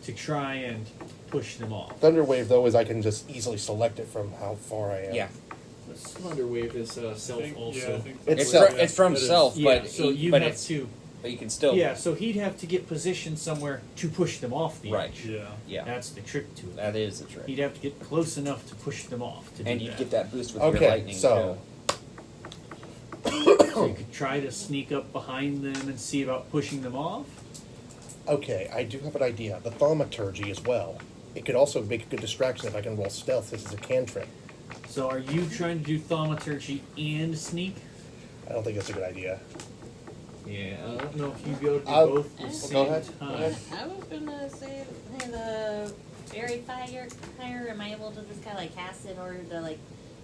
to try and push them off. Thunderwave, though, is I can just easily select it from how far I am. Yeah. Thunder Wave is self also. I think It's It's from that is- self, Yeah, but so you but have it's to. but you can still Yeah, so he'd have to get positioned somewhere to push them off the Right. edge. Yeah. yeah. That's the trick to it. That is the trick. He'd have to get close enough to push them off. To And do you'd that. get that boost with your Okay, lightning so So you could try to sneak up behind them and see about pushing them off. okay, I do have an idea. The thaumaturgy as well. It could also make a good distraction if I can roll stealth. This is a cantrip. So are you trying to do thaumaturgy and sneak? I don't think that's a good idea. Yeah, I don't know if you'd be able to do I'll- both at the Go same ahead, go time. ahead. I was gonna say, hey, the fairy fire, am I able to just kind of like cast it in order to like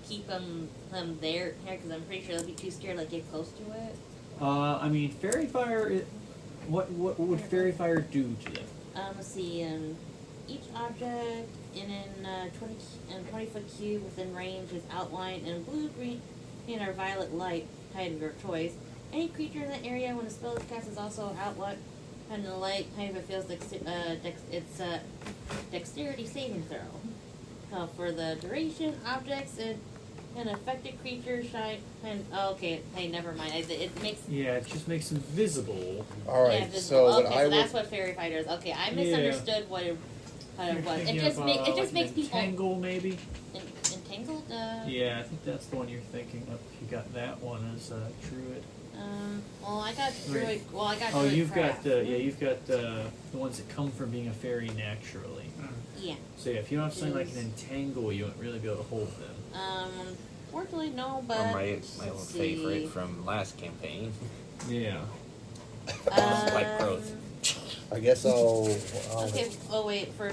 keep them there? Because I'm pretty sure they'll be too scared to like get close to it. I mean, fairy fire. What would fairy fire do to them? Let's see. Each object in a 20-foot cube within range is outlined in blue, green, or violet light, height of your choice. Any creature in the area when a spell is cast is also outlined in the light, height if it fails its dexterity saving throw. For the duration, objects and an affected creature shine. Hey, never mind. It makes. Yeah, it just makes them visible. All right, Yeah, visible. so what okay, I so would... that's what fairy fighter is. Okay, I misunderstood what it You're was. It thinking just of, makes like makes people entangle, maybe. entangled. Yeah, I think that's the one you're thinking of. If you got that one as a druid. Well, I got druid. Right. Well, I got. Oh, druid you've craft. got you've got the ones that come from being a fairy naturally. Yeah. So yeah, if you don't have something like an entangle, you won't really be able to hold them. Fortunately, no. But Or my let's little see. favorite from last campaign. Yeah. Like growth. I guess I'll Okay. Oh wait, for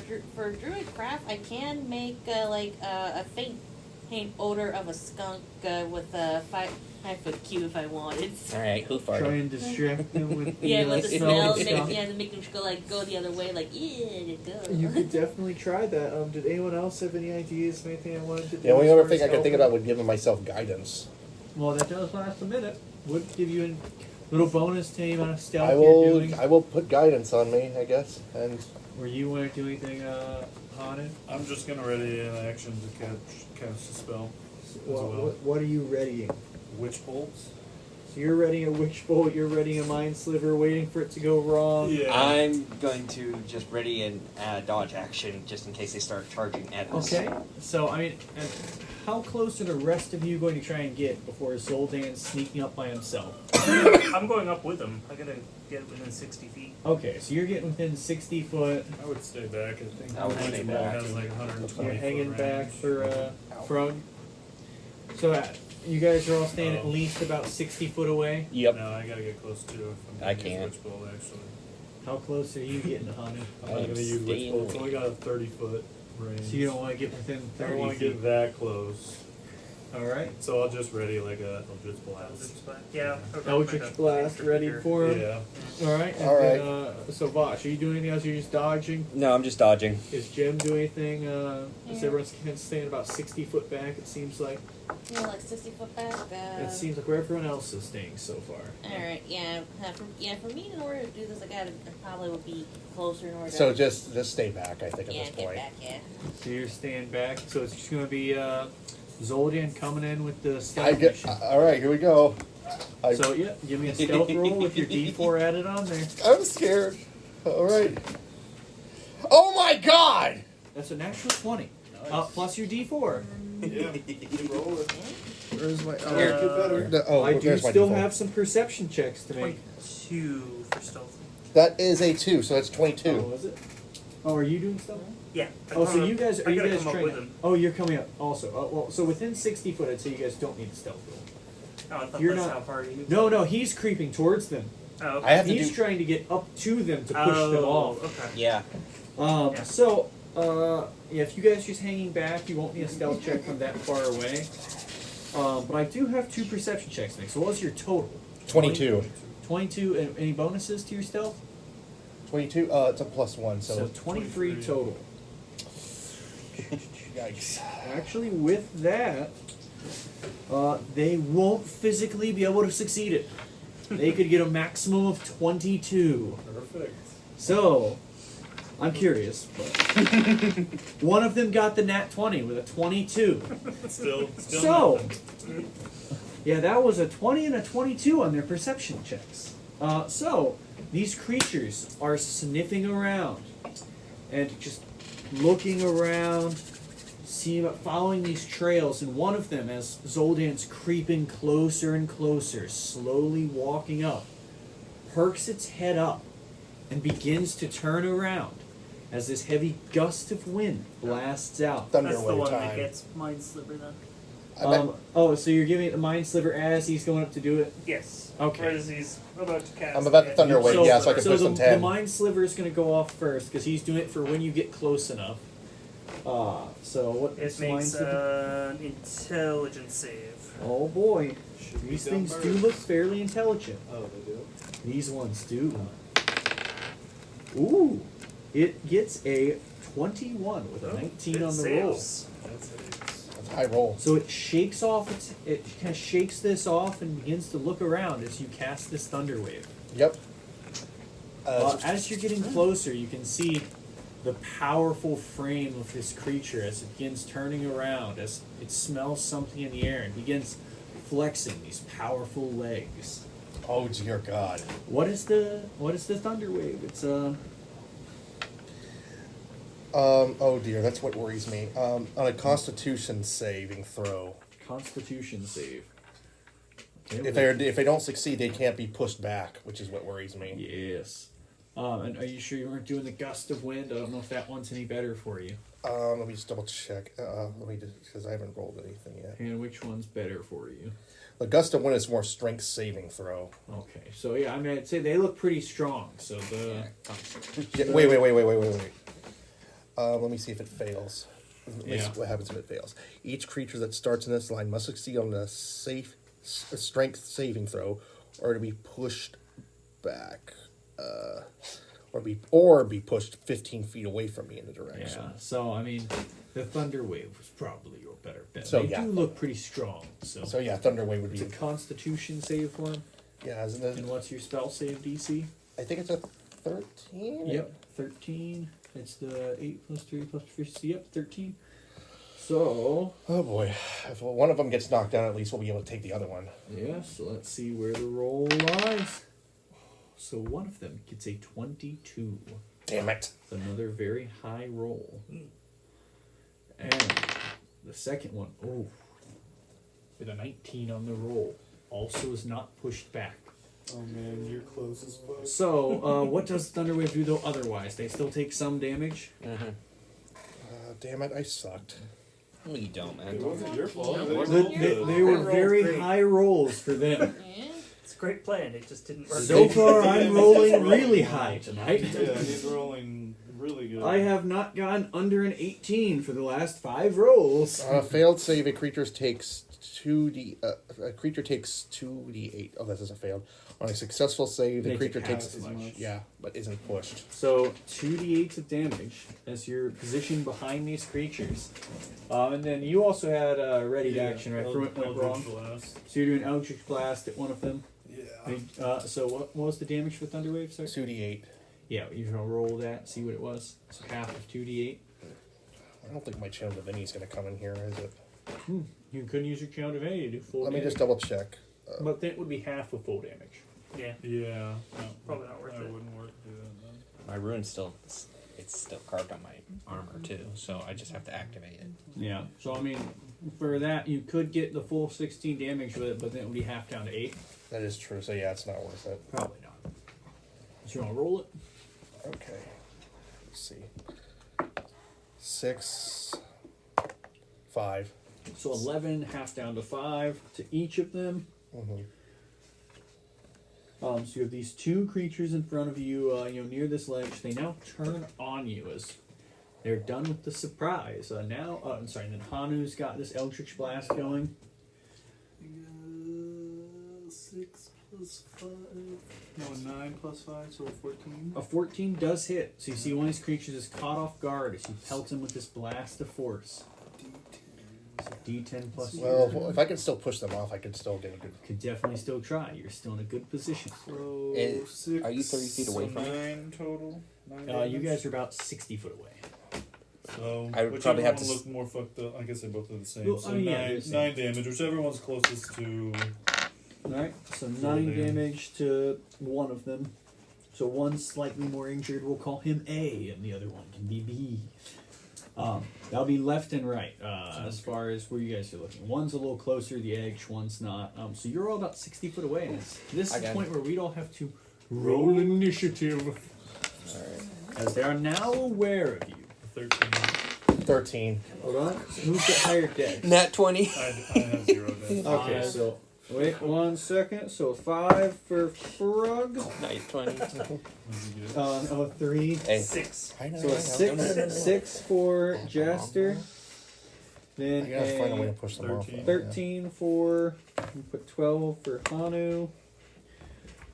druid craft, I can make a faint odor of a skunk with a 5-foot cube if I wanted. All right, who Try farted? and distract them with the, Yeah, with the smell, and stuff. to make them go the other way, like go. You could definitely try that. Did anyone else have any ideas of anything I wanted to do? The only as other far thing as I could think helping? about would giving myself guidance. Well, that does last a minute. Would give you a little bonus to any amount of stealth you're doing. I will put guidance on me, I guess. And Were you want to do anything haunted? I'm just gonna ready an action to cast a spell. What are you readying? Witch bolts. So you're readying a witch bolt. You're readying a mind sliver, waiting for it to go wrong. Yeah. I'm going to just ready an dodge action just in case they start charging at us. Okay. So I mean, how close are the rest of you going to try and get before Zoldan's sneaking up by himself? I'm going up with him. I gotta get within 60 feet. Okay, so you're getting within 60 foot. I would stay back. I think I would Witch stay bolt back. has like 120 You're foot hanging range. back for Frog. So you guys are all staying at Oh. least about 60 foot away. Yep. No, I gotta get close too. If I'm I gonna use can't. Witch bolt, actually. How close are you getting, honey? I'm not gonna use Witch staying bolt. It's away. only got a 30-foot range. So you don't want to get within I 30 don't want to feet. get that close. All right. So I'll just ready like a Eldritch Blast. Yeah. Eldritch Blast ready for him. Yeah. All right. And All then, so Vosh, are you doing anything else? You're just dodging. No, I'm just dodging. Is Jim doing anything? Is Yeah. everyone staying about 60 foot back? It seems like. Yeah, like 60 foot back. It seems like where everyone else is staying so far. All right. Yeah. For me, in order to do this, I probably would be closer in order. so just stay back, I think, at yeah, this get point. back. Yeah. So you're staying back. So it's just going to be Zoldan coming in with the I stealth get. mission. All right, here we go. So yeah, give me a stealth roll with your D4 added on there. I'm scared. All right. Oh my God! That's a natural 20. Plus your D4. Yeah. Keep rolling. Where's my? Here. I do there's my still default. have some perception checks to make. 22 for stealth. That is a 2, so that's 22. Oh, was it? Oh, are you doing stuff? Yeah. Oh, so you guys are I you gotta guys come up trying? with him. Oh, you're coming up also. Well, so within 60 foot, I'd say you guys don't need a stealth roll. Oh, I thought You're that's not- how far you. No, he's creeping towards them. Oh, okay. I have to He's do. trying to get up to them to push them off. Okay. Yeah. Yeah. So, yeah, if you guys just hanging back, you won't need a stealth check from that far away. But I do have 2 perception checks to make. So what was your total? 22. 22, and any bonuses to your stealth? 22. It's a +1, So so. 23 total. Yikes. Actually, with that, they won't physically be able to succeed it. They could get a maximum of 22. Perfect. So, I'm curious, but one of them got the nat 20 with a 22. Still So, nothing. yeah, that was a 20 and a 22 on their perception checks. So, these creatures are sniffing around and just looking around, following these trails, and one of them, as Zoldan's creeping closer and closer, slowly walking up, perks its head up and begins to turn around as this heavy gust of wind blasts out. That's the Thunderwave one that time. gets mind sliver then. So you're giving it the mind sliver as he's going up to do it? Yes. Okay. Right as he's about to cast. I'm about to it. Thunderwave, So- yeah, so I can so push the, them the 10. mind sliver is going to go off first because he's doing it for when you get close enough. So what It is mind makes sliver? an intelligence save. Oh boy, Should be these done things first. do look fairly intelligent. Oh, they do? These ones do. Ooh, it gets a 21 with a 19 it on the roll. saves. That's it. That's a high roll. So it shakes off. It kind of shakes this off and begins to look around as you cast this thunder wave. Yep. As you're getting closer, you can see the powerful frame of this creature as it begins turning around, as it smells something in the air and begins flexing these powerful legs. Oh dear God. What is the thunder wave? It's Oh dear, that's what worries me. On a Constitution saving throw, Constitution save. Okay, if they don't succeed, they can't be pushed back, which is what worries me. yes. And are you sure you weren't doing the gust of wind? I don't know if that one's any better for you. Let me just double check. Let me just, because I haven't rolled anything yet. And which one's better for you? The gust of wind is more strength saving throw. Okay, so yeah, I mean, I'd say they look pretty strong. So the Yeah, wait. Let me see if it fails. Yeah. What happens if it fails? Each creature that starts in this line must succeed on a strength saving throw, or to be pushed back, or be pushed 15 feet away from me in the direction. yeah. So I mean, the Thunder Wave was probably your better bet. So, they yeah. do look pretty strong. So yeah, Thunder Wave would It's be. a Constitution save for him. Yeah, isn't it? And what's your spell save DC? I think it's a 13. Yep, 13. It's the 8 plus 3 plus 50. Yep, 13. So, Oh boy, if one of them gets knocked down, at least we'll be able to take the other one. yeah, so let's see where the roll lies. So one of them gets a 22. Damn it! It's another very high roll. And the second one, with a 19 on the roll, also is not pushed back. Oh man, you're close as fuck. So, what does Thunderwave do though otherwise? They still take some damage? Mm-hmm. Damn it, I sucked. No, you don't, man. It wasn't your fault. They were very great. high rolls for them. It's a great plan. It just didn't work. So far, I'm rolling really high tonight. Yeah, he's rolling really good. I have not gotten under an 18 for the last 5 rolls. Failed save. A creature takes 2d. A creature takes 2d8. Oh, this is a failed. On a successful save, the Makes creature it half takes as much. Yeah, but isn't pushed. So 2d8s of damage as you're positioned behind these creatures. And then you also had a ready action, right? For what went wrong. Blast. So you're doing Eldritch Blast at one of them. Yeah. So what was the damage for Thunderwave, sir? 2d8. Yeah, you're going to roll that, see what it was. So half of 2d8. I don't think my Channel Divinity is going to come in here, is it? You couldn't use your Channel Divinity to do full Let me damage. just double check. But that would be half of full damage. Yeah. Yeah. No, Probably not worth I it. wouldn't work to do that then. My rune's it's still carved on my armor too, so I just have to activate it. Yeah. So, I mean, for that, you could get the full 16 damage with it, but then it would be half down to 8. That is true, so yeah, it's not worth it. Probably not. So you want to roll it? Okay. Let's see. 6, 5. So 11, half down to 5 to each of them. Mm-hmm. So you have these 2 creatures in front of you, near this ledge. They now turn on you as they're done with the surprise. I'm sorry. Then Hanu's got this Eldritch Blast going. 6 plus 5. No, 9 plus 5, so 14. A 14 does hit. So you see one of these creatures is caught off guard as you pelt him with this blast of force. So D10 plus. Well, if I can still push them off, I could still get a good. Could definitely still try. You're still in a good position. So It- 6, are you 30 feet away from it? 9 total. 9 You damage. guys are about 60 foot away. So I would whichever probably have one to look more fucked up. I guess they both are the same. Well, so I mean, yeah, 9, they're the same. 9 damage. Whichever one's closest to. Alright, so Full 9 damage. damage to one of them. So one's slightly more injured, we'll call him A, and the other one can be B. That'll be left and right, as far as where you guys are looking. One's a little closer to the edge, one's not. So you're all about 60 foot away, and this is the point where we'd all have to roll initiative. Alright. As they are now aware of you. 13. 13. Hold on, who's got higher dex? Nat 20. I have 0 deaths. Okay, so wait 1 second. So 5 for Frog. Nice 20. 3. Hey. 6. I know. So a 6 for Jaster. Then I gotta find a way to push them off. 13 for. We put 12 for Hanu.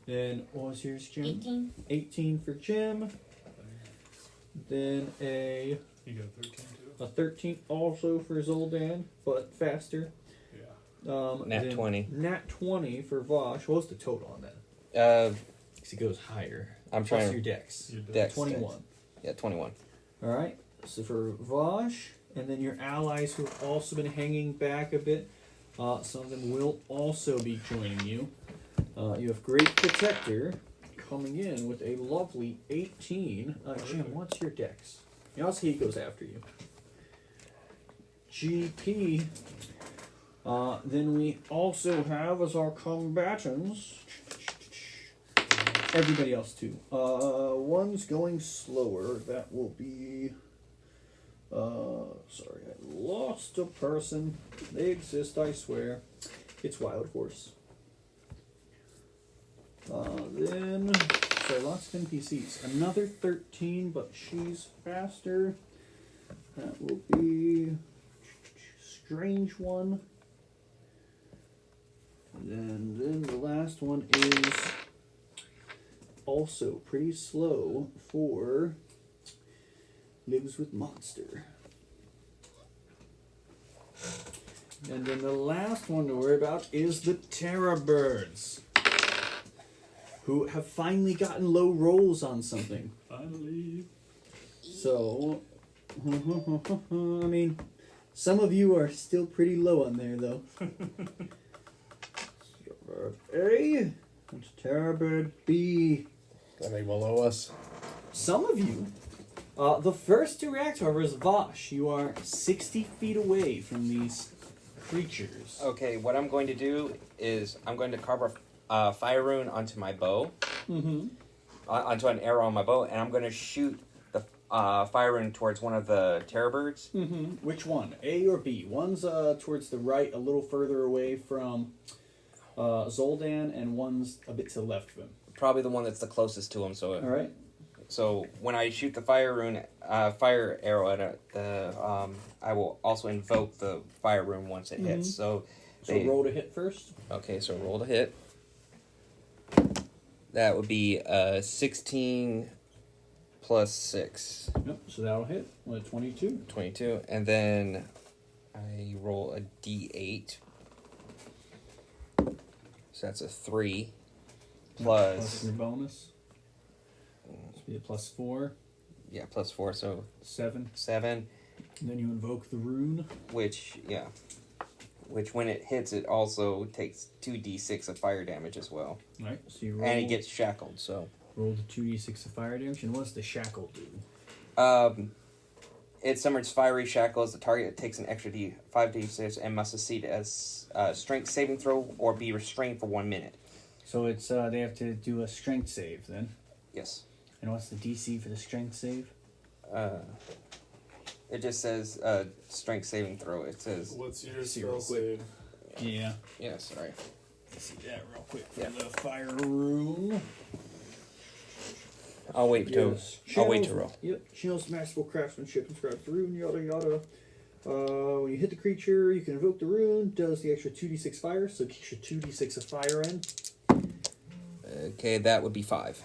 Then what was yours, Jim? 18. 18 for Jim. Then You got 13 too. a 13 also for Zoldan, but faster. Yeah. Nat then 20. Nat 20 for Vosh. What was the total on that? Because it goes higher. I'm Plus trying your to. dex. Your Dex. 21. Yeah, 21. Alright, so for Vosh, and then your allies who have also been hanging back a bit, some of them will also be joining you. You have Great Protector coming in with a lovely 18. Jim, what's your dex? You also he goes after you. GP. Then we also have as our combatants everybody else too. One's going slower. That will be Sorry, I lost a person. They exist, I swear. It's Wild Horse. Then, so lots of NPCs. Another 13, but she's faster. That will be Strange One. And then the last one is also pretty slow for Lives with Monster. And then the last one to worry about is the Terror Birds, who have finally gotten low rolls on something. Finally. So, I mean, some of you are still pretty low on there, though. Terror Bird A and Terror Bird B. Are they below us? Some of you. The first to react, however, is Vosh. You are 60 feet away from these creatures. Okay, what I'm going to do is I'm going to carve a fire rune onto my bow, onto an arrow on my bow, and I'm going to shoot the fire rune towards one of the terror birds. Which one, A or B? One's towards the right, a little further away from Zoldan, and one's a bit to the left of him. Probably the one that's the closest to him. So, all right. So when I shoot the fire rune, fire arrow at it, I will also invoke the fire rune once it hits. So roll to hit first. Okay, so roll to hit. That would be 16 plus 6. Yep. So that'll hit with 22. 22, and then I roll a d8. So that's a 3 plus your bonus. Be a +4. Yeah, +4, so 7. 7. And then you invoke the rune. Which when it hits, it also takes 2d6 of fire damage as well. Right. So you roll. And it gets shackled, so. Roll the 2d6 of fire damage. And what's the shackle do? It summons fiery shackles. The target takes an extra 5d6 and must succeed as strength saving throw or be restrained for 1 minute. So it's they have to do a strength save then. Yes. And what's the DC for the strength save? It just says strength saving throw. It says. What's your See spell real quick. save? Yeah. Yeah, sorry. Let's see that real quick for the fire rune. I'll wait to roll. Yep. Channels masterful craftsmanship, inscribes the rune, yada yada. When you hit the creature, you can invoke the rune, does the extra 2d6 fire, so get your 2d6 of fire in. Okay, that would be 5.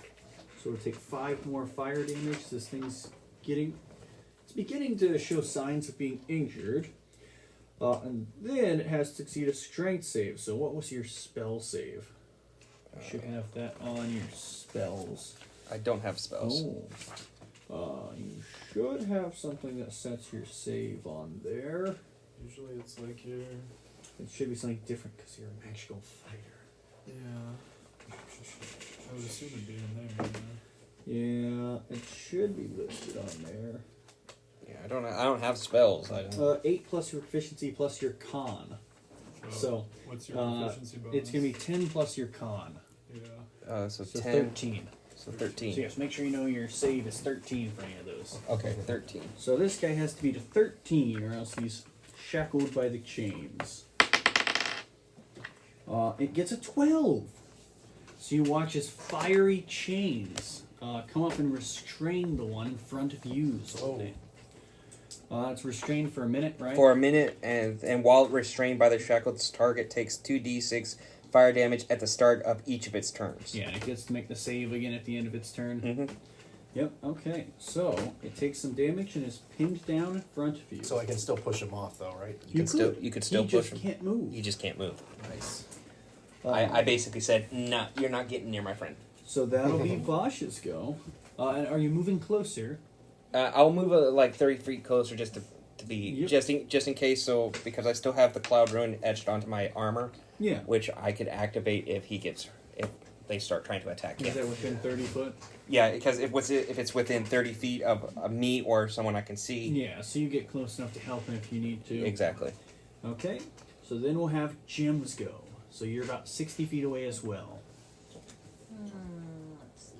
So we'll take 5 more fire damage. This thing's beginning to show signs of being injured. And then it has to succeed a strength save. So what was your spell save? You should have that on your spells. I don't have spells. You should have something that sets your save on there. Usually it's like your... It should be something different because you're a magical fighter. Yeah. I would assume it'd be in there. Yeah, it should be listed on there. Yeah, I don't have spells. 8 plus your proficiency plus your con. So what's your proficiency bonus? It's gonna be 10 plus your con. Yeah. So 10. 13. So 13. So yes, make sure you know your save is 13 for any of those. Okay, 13. So this guy has to be to 13 or else he's shackled by the chains. It gets a 12. So you watch as fiery chains come up and restrain the one in front of you. It's restrained for a minute, right? For a minute, and while restrained by the shackled target takes 2d6 fire damage at the start of each of its turns. Yeah, and it gets to make the save again at the end of its turn. Mm-hmm. Yep, okay. So, it takes some damage and is pinned down in front of you. So I can still push him off, though, right? You could still push him. He just can't move. He just can't move. Nice. I basically said, no, you're not getting near my friend. So that'll be Vosh's go. And are you moving closer? I'll move like 30 feet closer just to be just in case. So because I still have the cloud rune etched onto my armor, which I could activate if they start trying to attack him. Is that within 30 foot? Yeah, because if it's within 30 feet of me or someone I can see. Yeah, so you get close enough to help him if you need to. Exactly. Okay, so then we'll have Jim's go. So you're about 60 feet away as well. Let's see.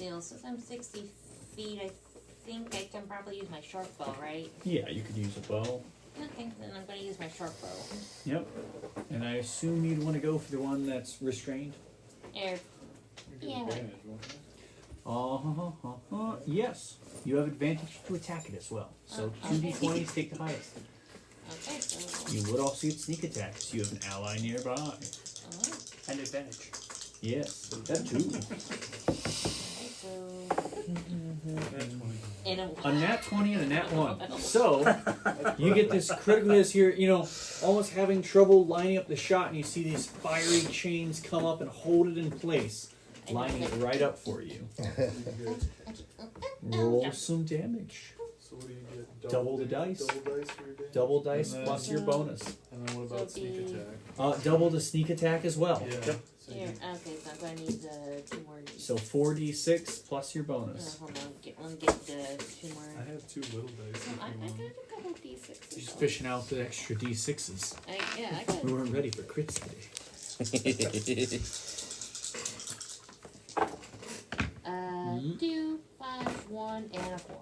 Still, since I'm 60 feet, I think I can probably use my short bow, right? Yeah, you could use a bow. Okay, then I'm going to use my short bow. Yep. And I assume you'd want to go for the one that's restrained? Yeah. Yes. You have advantage to attack it as well. So 2d20s take the highest. Okay, so... You would also get sneak attacks. You have an ally nearby. And advantage. Yes, that too. A nat 20 and a nat 1. So, you get this critical hit here, almost having trouble lining up the shot, and you see these fiery chains come up and hold it in place, lining it right up for you. Roll some damage. So what do you get? Double the dice. Double dice for your damage? Double dice plus your bonus. And then what about sneak attack? Double the sneak attack as well. Yeah. Yep. Here, okay, so I'm going to need 2 more. So 4d6 plus your bonus. Hold on, let me get the 2 more. I have 2 little dice. I got a couple d6s. Just fishing out the extra d6s. I got We weren't ready for crits today. 2, 5, 1, and a 4.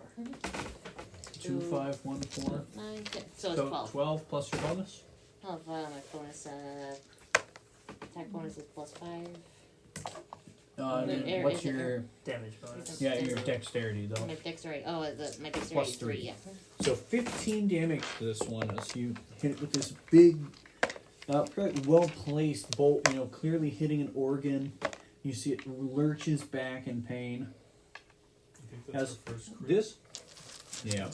2, 5, 1, 4. 9, 10. So it's 12. 12 plus your bonus? Oh, my bonus, attack bonus is plus 5. What's your damage bonus? Yeah, your dexterity though. My dexterity. Oh, my dexterity Plus is 3. Yeah. So 15 damage to this one as you hit it with this big, well placed bolt. Clearly hitting an organ. You see it lurches back in pain. I think that's As our first crit this, yeah,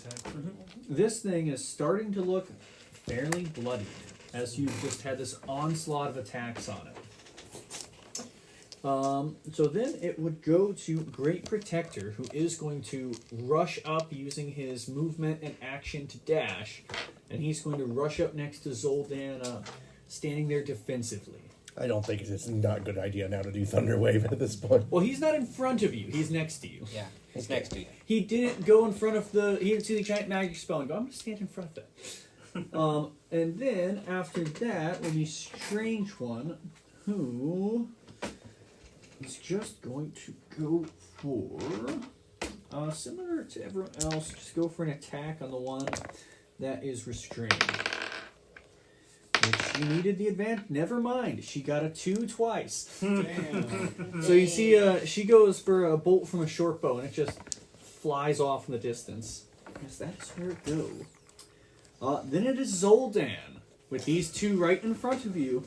this thing is starting to look fairly bloody as you've just had this onslaught of attacks on it. So then it would go to Great Protector, who is going to rush up using his movement and action to dash, and he's going to rush up next to Zoldan, standing there defensively. I don't think it's not a good idea now to do Thunder Wave at this point. Well, he's not in front of you. He's next to you. Yeah, he's next to you. He didn't go in front of he didn't see the giant magic spell and go, I'm going to stand in front of it. And then, after that, will be Strange One, who is just going to go for, similar to everyone else, just go for an attack on the one that is restrained. Which she needed the advantage. Never mind. She got a 2 twice. Damn. So you see, she goes for a bolt from a short bow, and it just flies off in the distance. Yes, that's where it goes. Then it is Zoldan, with these 2 right in front of you.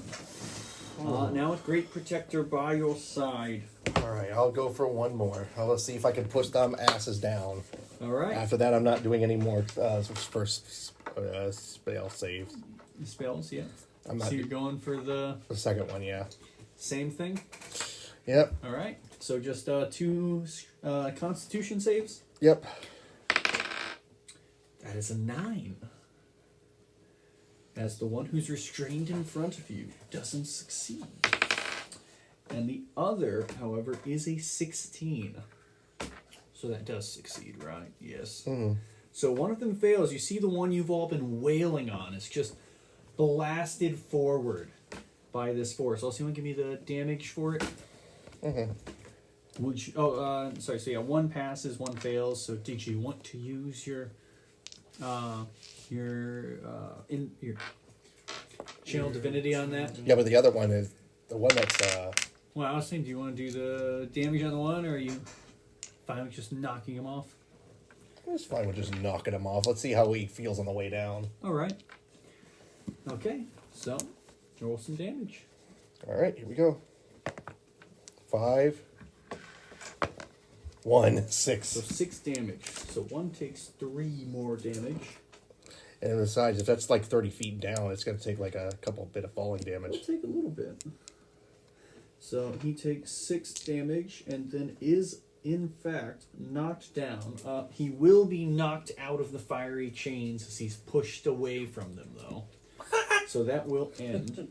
Now with Great Protector by your side. Alright, I'll go for one more. Let's see if I can push them asses down. Alright. After that, I'm not doing any more first spell saves. Spells, yeah. I'm not So you're going for the second one, yeah. same thing? Yep. Alright. So just 2 Constitution saves? Yep. That is a 9. As the one who's restrained in front of you doesn't succeed. And the other, however, is a 16. So that does succeed, right? Yes. Mm-hmm. So one of them fails. You see the one you've all been wailing on is just blasted forward by this force. Also, you want to give me the damage for it? Mm-hmm. Would you, sorry. So yeah, 1 passes, 1 fails. So did you want to use your channel divinity on that? Yeah, but the other one is the one that's Well, I was saying, do you want to do the damage on the one, or are you fine with just knocking him off? it's fine with just knocking him off. Let's see how he feels on the way down. All right. Okay, so roll some damage. Alright, here we go. 5 1 6. So 6 damage. So 1 takes 3 more damage. And besides, if that's like 30 feet down, it's going to take like a couple bit of falling It'll damage. take a little bit. So he takes 6 damage and then is, in fact, knocked down. He will be knocked out of the fiery chains as he's pushed away from them, though. So that will end.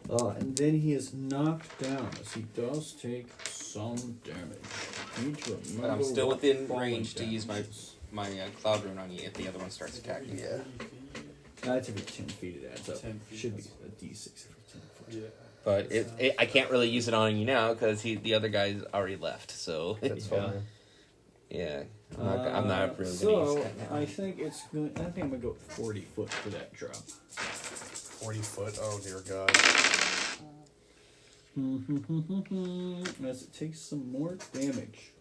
And then he is knocked down as he does take some damage. Need to But I'm remember still what within falling range to use damage is. my Cloud Rune on you if the other one starts attacking. Yeah. That's every 10 feet it adds up. 10 feet, Should be that's a d6 every 10 foot. Yeah. But I can't really use it on you now because the other guy's already left. So That's fine. Yeah, I'm not really so going to use that now. I think I'm gonna go 40 foot for that drop. 40 foot. Oh dear God. As it takes some more damage,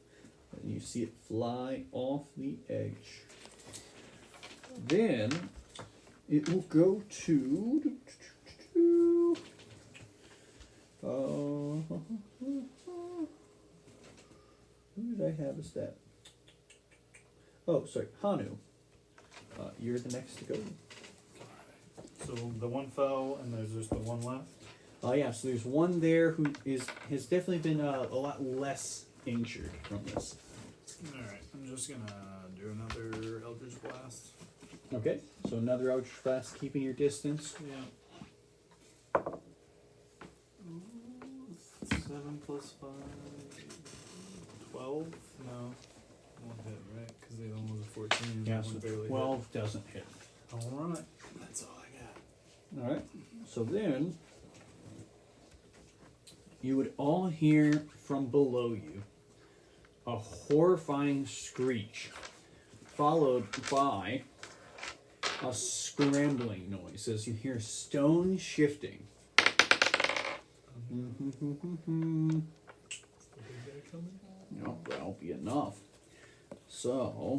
and you see it fly off the edge. Then it will go to. Who did I have as that? Oh, sorry, Hanu. You're the next to go. So the one fell, and there's just the one left. Oh yeah, so there's one there who has definitely been a lot less injured from this. Alright, I'm just gonna do another Eldritch Blast. Okay, so another Eldritch Blast, keeping your distance. Yeah. 7 plus 5. 12? No. Won't hit, right? Because the other one was a 14. Yeah, That so one barely 12 doesn't hit. hit. I'll run it. That's all I got. Alright, so then you would all hear from below you a horrifying screech, followed by a scrambling noise as you hear stone shifting. No, that'll be enough. So,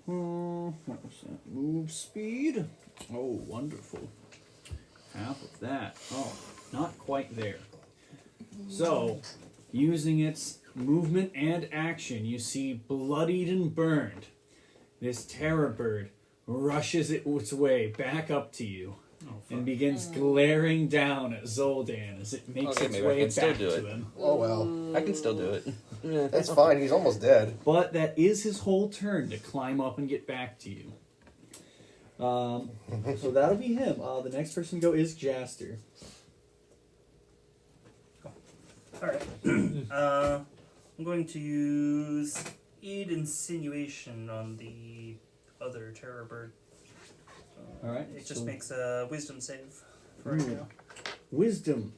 what was that? Move speed. Oh, wonderful. Half of that. Oh, not quite there. So, using its movement and action, you see bloodied and burned. This terror bird rushes its way back up to you and begins glaring down at Zoldan as it makes its maybe I way can still back do to it. him. Oh well. I can still do it. That's fine. He's almost dead. But that is his whole turn to climb up and get back to you. So that'll be him. The next person to go is Jaster. Alright. I'm going to use Aid Insinuation on the other terror bird. Alright. It just makes a wisdom save for right now. Wisdom.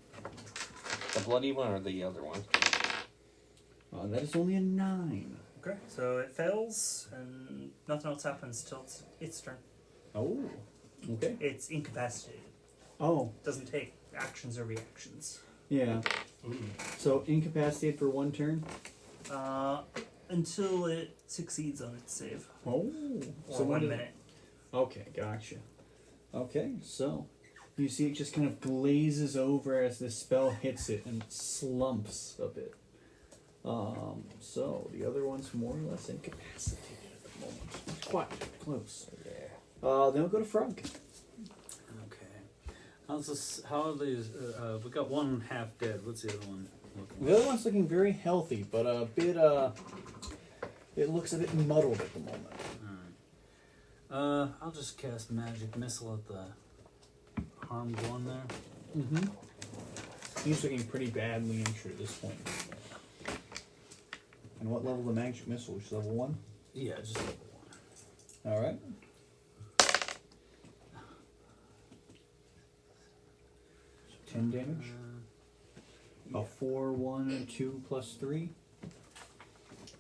The bloody one or the other one? That is only a 9. Okay, so it fails, and nothing else happens till it's its turn. Oh. Okay. It's incapacitated. Oh. Doesn't take actions or reactions. Yeah. So incapacitated for one turn? Until it succeeds on its save. Oh. Or So 1 minute. Okay, gotcha. Okay, so you see it just kind of glazes over as the spell hits it and slumps a bit. So the other one's more or less incapacitated at the moment. It's quite close. Yeah. Then we'll go to Frog. Okay. How's this? How are these? We got one half dead. What's the other one looking? The other one's looking very healthy, but a bit it looks a bit muddled at the moment. Alright. I'll just cast Magic Missile at the harmed one there. Mm-hmm. He's looking pretty badly injured at this point. And what level the magic missile? Which level 1? Yeah, just level 1. Alright. So 10 damage. A 4, 1, and 2 plus 3.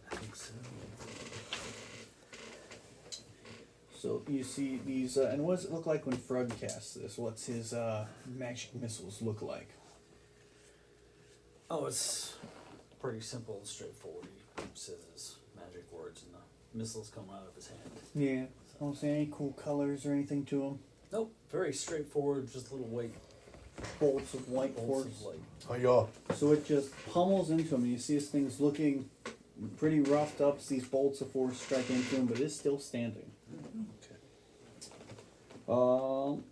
I think so. So you see these, and what does it look like when Frog casts this? What's his magic missiles look like? Oh, it's pretty simple and straightforward. He says his magic words and the missiles come out of his hand. Yeah. I don't see any cool colors or anything to them. Nope, very straightforward, just little white Bolts of white bolts force. of light. Oh yeah. So it just pummels into him, and you see this thing's looking pretty roughed up as these bolts of force strike into him, but it's still standing. Okay. So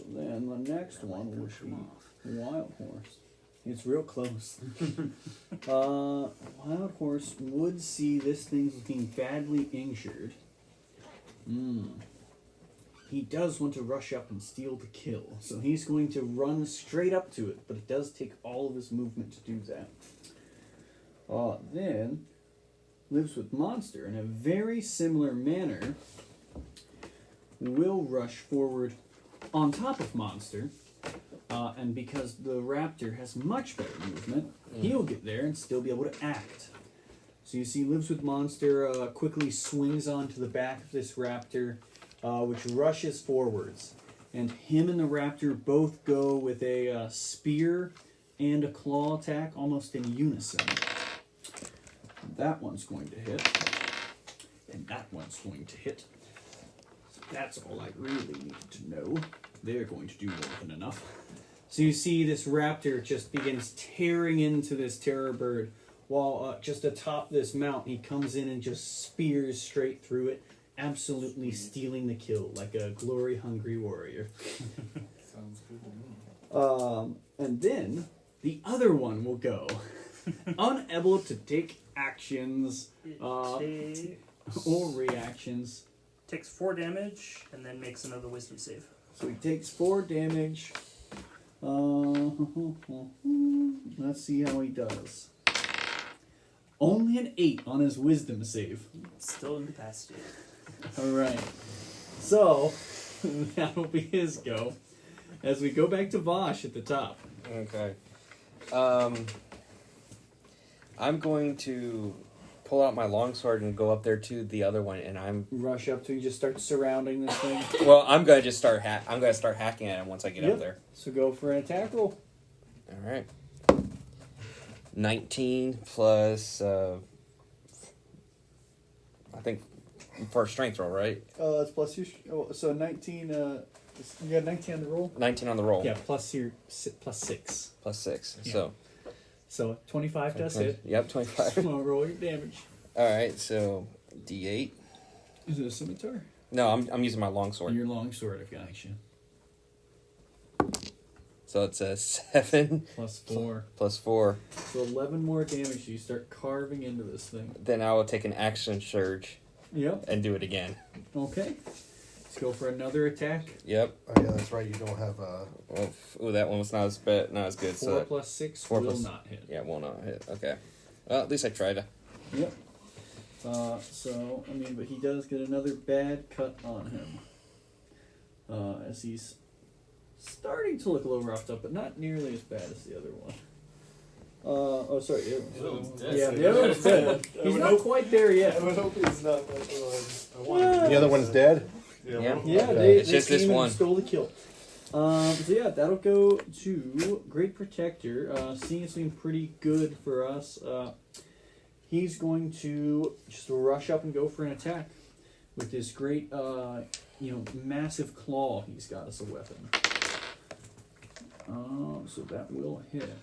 then the next one would be Wild Horse. It's real close. Wild Horse would see this thing's looking badly injured. He does want to rush up and steal the kill, so he's going to run straight up to it, but it does take all of his movement to do that. Then, Lives with Monster, in a very similar manner, will rush forward on top of Monster, And because the raptor has much better movement, he'll get there and still be able to act. So you see, Lives with Monster quickly swings onto the back of this raptor, which rushes forwards. And him and the raptor both go with a spear and a claw attack almost in unison. That one's going to hit. And that one's going to hit. So that's all I really needed to know. They're going to do more than enough. So you see this raptor just begins tearing into this terror bird, while just atop this mount, he comes in and just spears straight through it, absolutely stealing the kill like a glory-hungry warrior. Sounds good to me. And then the other one will go, unable to take actions or reactions. Takes 4 damage and then makes another wisdom save. So he takes 4 damage. Let's see how he does. Only an 8 on his wisdom save. Still incapacitated. Alright. So, that'll be his go. As we go back to Vosh at the top. Okay. I'm going to pull out my longsword and go up there to the other one, and I'm rush up to you, just start surrounding this thing. Well, I'm gonna just start. I'm gonna start hacking at him once I get up there. So go for an attack roll. All right. 19 plus. I think for a strength roll, right? It's plus your. So 19. You got 19 on the roll. 19 on the roll. Yeah, plus your plus 6. Plus 6. Yeah. So 25 does hit. Yep, 25. So roll your damage. All right, so D8. Is it a scimitar? No, I'm using my longsword. Your longsword, I've got you. So it's a 7 plus 4. Plus 4. So 11 more damage. You start carving into this thing. Then I will take an action surge. Yep. And do it again. Okay. Let's go for another attack. Yep. Oh yeah, that's right. You don't have a. Ooh, that one was not as good. 4 so plus 6 will not hit. Yeah, will not hit. Okay. Well, at least I tried. Yep. So I mean, but he does get another bad cut on him. As he's starting to look a little roughed up, but not nearly as bad as the other one. Sorry. The other one's dead. Yeah, the other one's dead. He's not quite there yet. I would hope he's not. The other one's dead? Yeah, okay. they just this came one. and stole the kill. So yeah, that'll go to Great Protector. Seeing it's been pretty good for us. He's going to just rush up and go for an attack with this great, massive claw he's got as a weapon. So that will hit.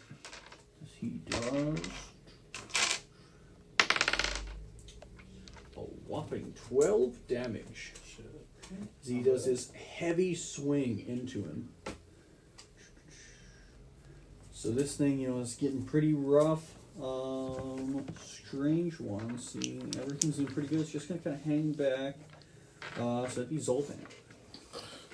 He does a whopping 12 damage. As he does his heavy swing into him. So this thing, is getting pretty rough. Strange one. Seeing everything's doing pretty good. It's just gonna kind of hang back. So that'd be Zoltan.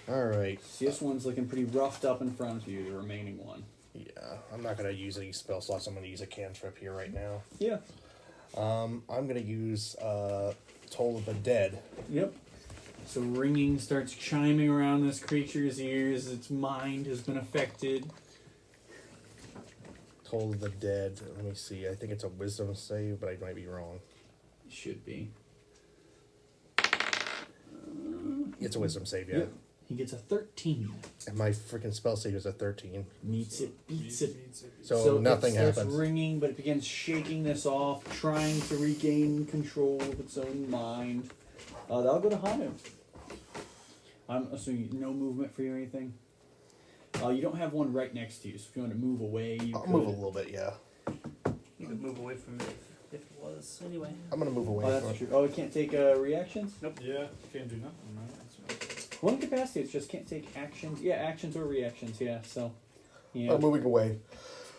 Alright. See, this one's looking pretty roughed up in front of you, the remaining one. Yeah, I'm not going to use any spell slots. I'm going to use a cantrip here right now. Yeah. I'm going to use Toll of the Dead. Yep. So ringing starts chiming around this creature's ears. Its mind has been affected. Toll of the Dead. Let me see. I think it's a wisdom save, but I might be wrong. It should be. It's a wisdom save, yeah. Yep. He gets a 13. And my freaking spell save is a 13. Meets it, beats it. So nothing it starts happens. Ringing, but it begins shaking this off, trying to regain control of its own mind. That'll go to Hanu. I'm assuming no movement for you or anything. You don't have one right next to you, so if you want to move away, you I'll could. move a little bit, yeah. You could move away from it if it was. Anyway. I'm going to move away Oh, from that's it. true. Oh, it can't take reactions? Nope. Yeah, can't do nothing, right? That's right. One capacity, it just can't take actions. Yeah, actions or reactions, yeah, so. Yeah. I'm moving away.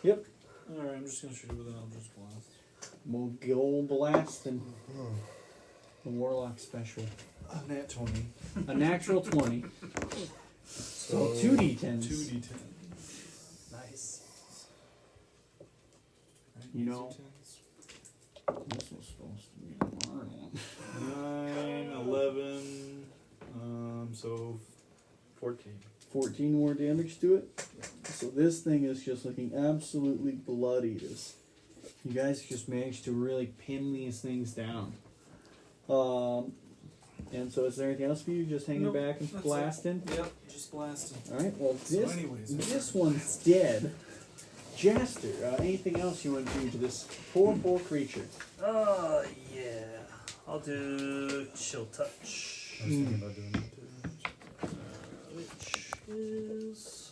Yep. Alright, I'm just going to shoot with an Eldritch Blast. We'll go blasting. The Warlock special. A nat 20. A natural 20. So 2d10s. 2d10. Nice. You know, this was supposed to be a hard one. 9, 11, so 14. 14 more damage to it. So this thing is just looking absolutely bloody. You guys just managed to really pin these things down. And so is there anything else for you? Just hanging back and blasting? Yep, just blasting. Alright, well anyways, this one's dead. Jaster, anything else you want to do to this poor creature? Yeah. I'll do Chill Touch. I was thinking about doing that too. Which is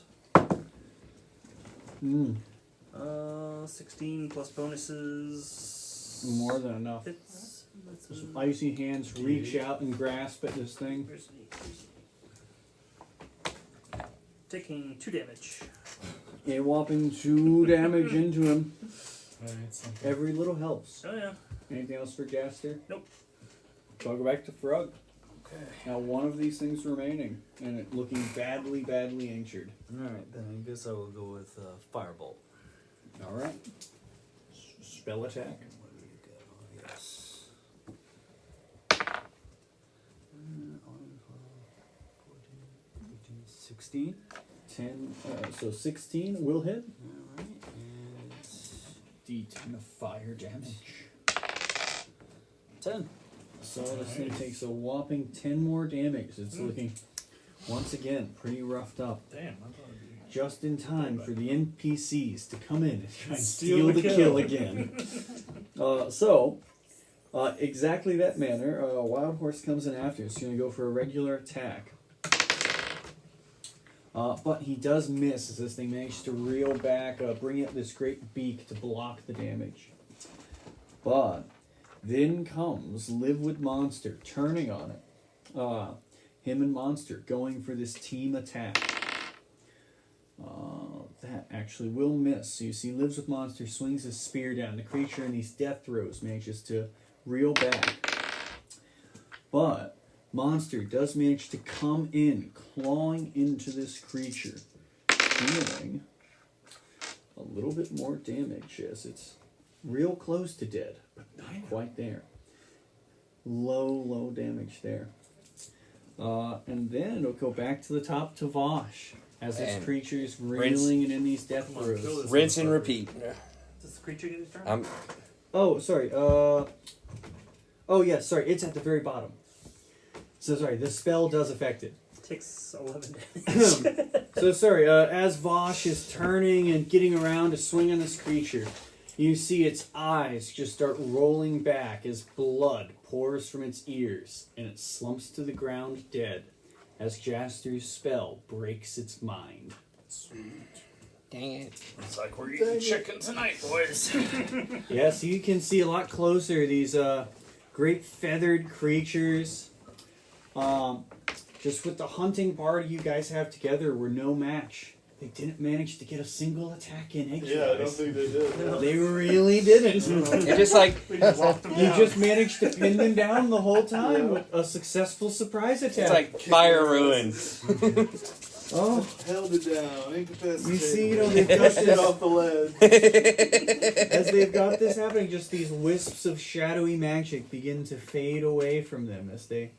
16 plus bonuses. More than enough. Hits. Icy hands reach out and grasp at this thing. Taking 2 damage. A whopping 2 damage into him. Alright, something. Every little helps. Oh yeah. Anything else for Jaster? Nope. So I'll go back to Frog. Okay. Now one of these things remaining, and it looking badly injured. Alright, then I guess I will go with Firebolt. Alright. Spell attack. Where do we go? Yes. 16. 10, so 16 will hit. Alright, and it's D10 of fire damage. 10. So this thing takes a whopping 10 more damage. It's looking, once again, pretty roughed up. Damn, I thought it'd be... Just in time for the NPCs to come in and try and steal the kill again. Exactly that manner, Wild Horse comes in after. He's going to go for a regular attack. But he does miss as this thing manages to reel back, bring up this great beak to block the damage. But then comes Live with Monster, turning on it. Him and Monster going for this team attack. That actually will miss. So you see Lives with Monster swings his spear down. The creature in these death throes manages to reel back. But Monster does manage to come in, clawing into this creature, dealing a little bit more damage as it's real close to dead, but not quite there. Low damage there. And then it'll go back to the top to Vosh as this And creature is reeling and in these death Come on, kill throes. this Rinse and motherfucker. repeat. Does the creature get his turn? Oh, sorry. Oh, yeah, sorry. It's at the very bottom. So, sorry. The spell does affect it. Takes 11 damage. So, sorry. As Vosh is turning and getting around to swing on this creature, you see its eyes just start rolling back as blood pours from its ears, and it slumps to the ground dead as Jaster's spell breaks its mind. Dang it. It's like we're eating chicken tonight, boys. Yeah, so you can see a lot closer these great feathered creatures. Just with the hunting party you guys have together, were no match. They didn't manage to get a single attack in edgewise. Yeah, I don't think they did. No. They really didn't. It's just like We just walked them You down. just managed to pin them down the whole time with a successful surprise attack. it's like fire ruin. Oh, Held it down, incapacitated. you see, they've got Shit this, off the ledge. as they've got this happening, just these wisps of shadowy magic begin to fade away from them as they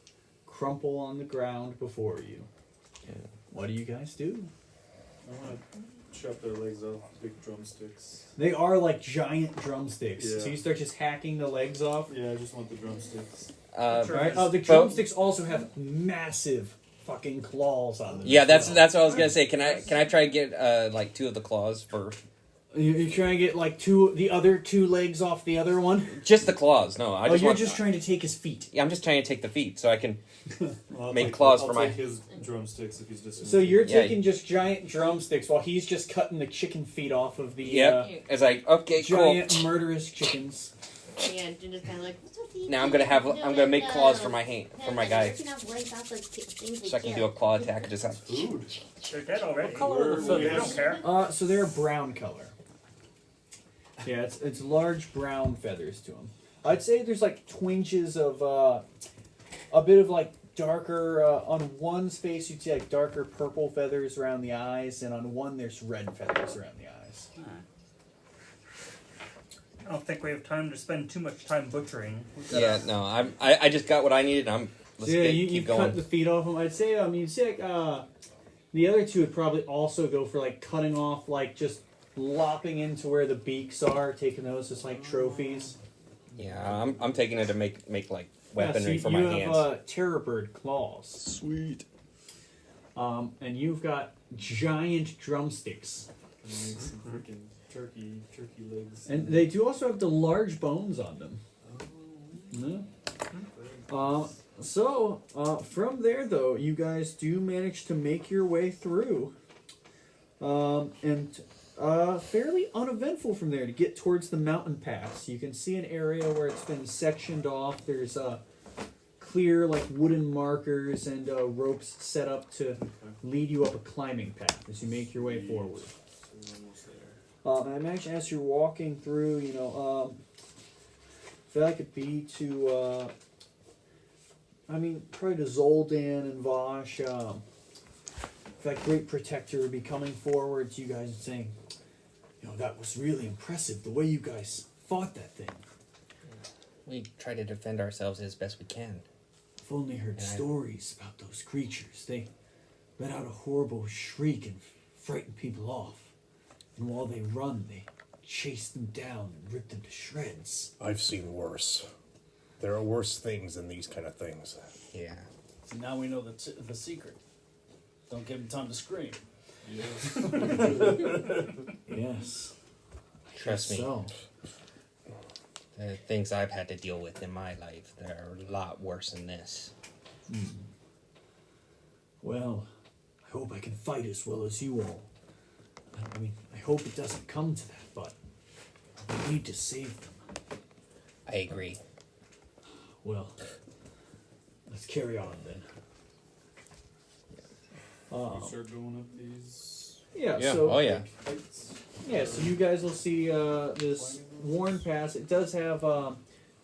crumple on the ground before you. Yeah. What do you guys do? I want to chop their legs off with big drumsticks. They are like giant drumsticks. Yeah. So you start just hacking the legs off. Yeah, I just want the drumsticks. Right? Oh, the drumsticks also have massive fucking claws on them. Yeah, as that's well. what I was gonna say. Can I try to get like 2 of the claws for You're trying to get like the other 2 legs off the other one? just the claws? No, I just you're want. just trying to take his feet. Yeah, I'm just trying to take the feet so I can. Well, I'll Make take- claws I'll for my- take his drumsticks if he's just. So you're Yeah. taking just giant drumsticks while he's just cutting the chicken feet off of the Yep. It's like okay, giant cool. murderous chickens. Yeah, Jinja's kind of like, what's with these Now I'm gonna make claws for my hand for my guy, ripping off legs off like things they so I can do kill. a claw attack and just like. Food. They're dead already. What color are the They feathers? don't care. So they're brown color. Yeah, it's large brown feathers to them. I'd say there's like twinges of a bit of like darker on one's face. You'd see like darker purple feathers around the eyes, and on one there's red feathers around the eyes. I don't think we have time to spend too much time butchering. Yeah, no, I just got what I needed. So yeah, you keep cut going. the feet off them. I'd say you'd say like The other two would probably also go for like cutting off, like just lopping into where the beaks are, taking those as like trophies. Yeah, I'm taking it to make like weaponry so for my hands. You have terror bird claws. Sweet. And you've got giant drumsticks. And make some freaking turkey legs. And they do also have the large bones on them. Oh. So, from there, though, you guys do manage to make your way through. And fairly uneventful from there to get towards the mountain pass. You can see an area where it's been sectioned off. There's clear, like, wooden markers and ropes set up to lead you up a climbing path as you make your way forward. So we're almost there. And I imagine as you're walking through, if that could be to, probably to Zoldan and Vosh, if that great protector would be coming forward to you guys and saying, that was really impressive, the way you guys fought that thing. We try to defend ourselves as best we can. I've only heard stories about those creatures. They let out a horrible shriek and frighten people off. And while they run, they chase them down and rip them to shreds. I've seen worse. There are worse things than these kind of things. Yeah. So now we know the secret. Don't give him time to scream. Yes. Trust me. So. The things I've had to deal with in my life, they're a lot worse than this. Well, I hope I can fight as well as you all. I hope it doesn't come to that, but we need to save them. I agree. Well, let's carry on then. You start going up these Yeah, Yeah. so Oh yeah. heights. yeah, so you guys will see this worn pass. It does have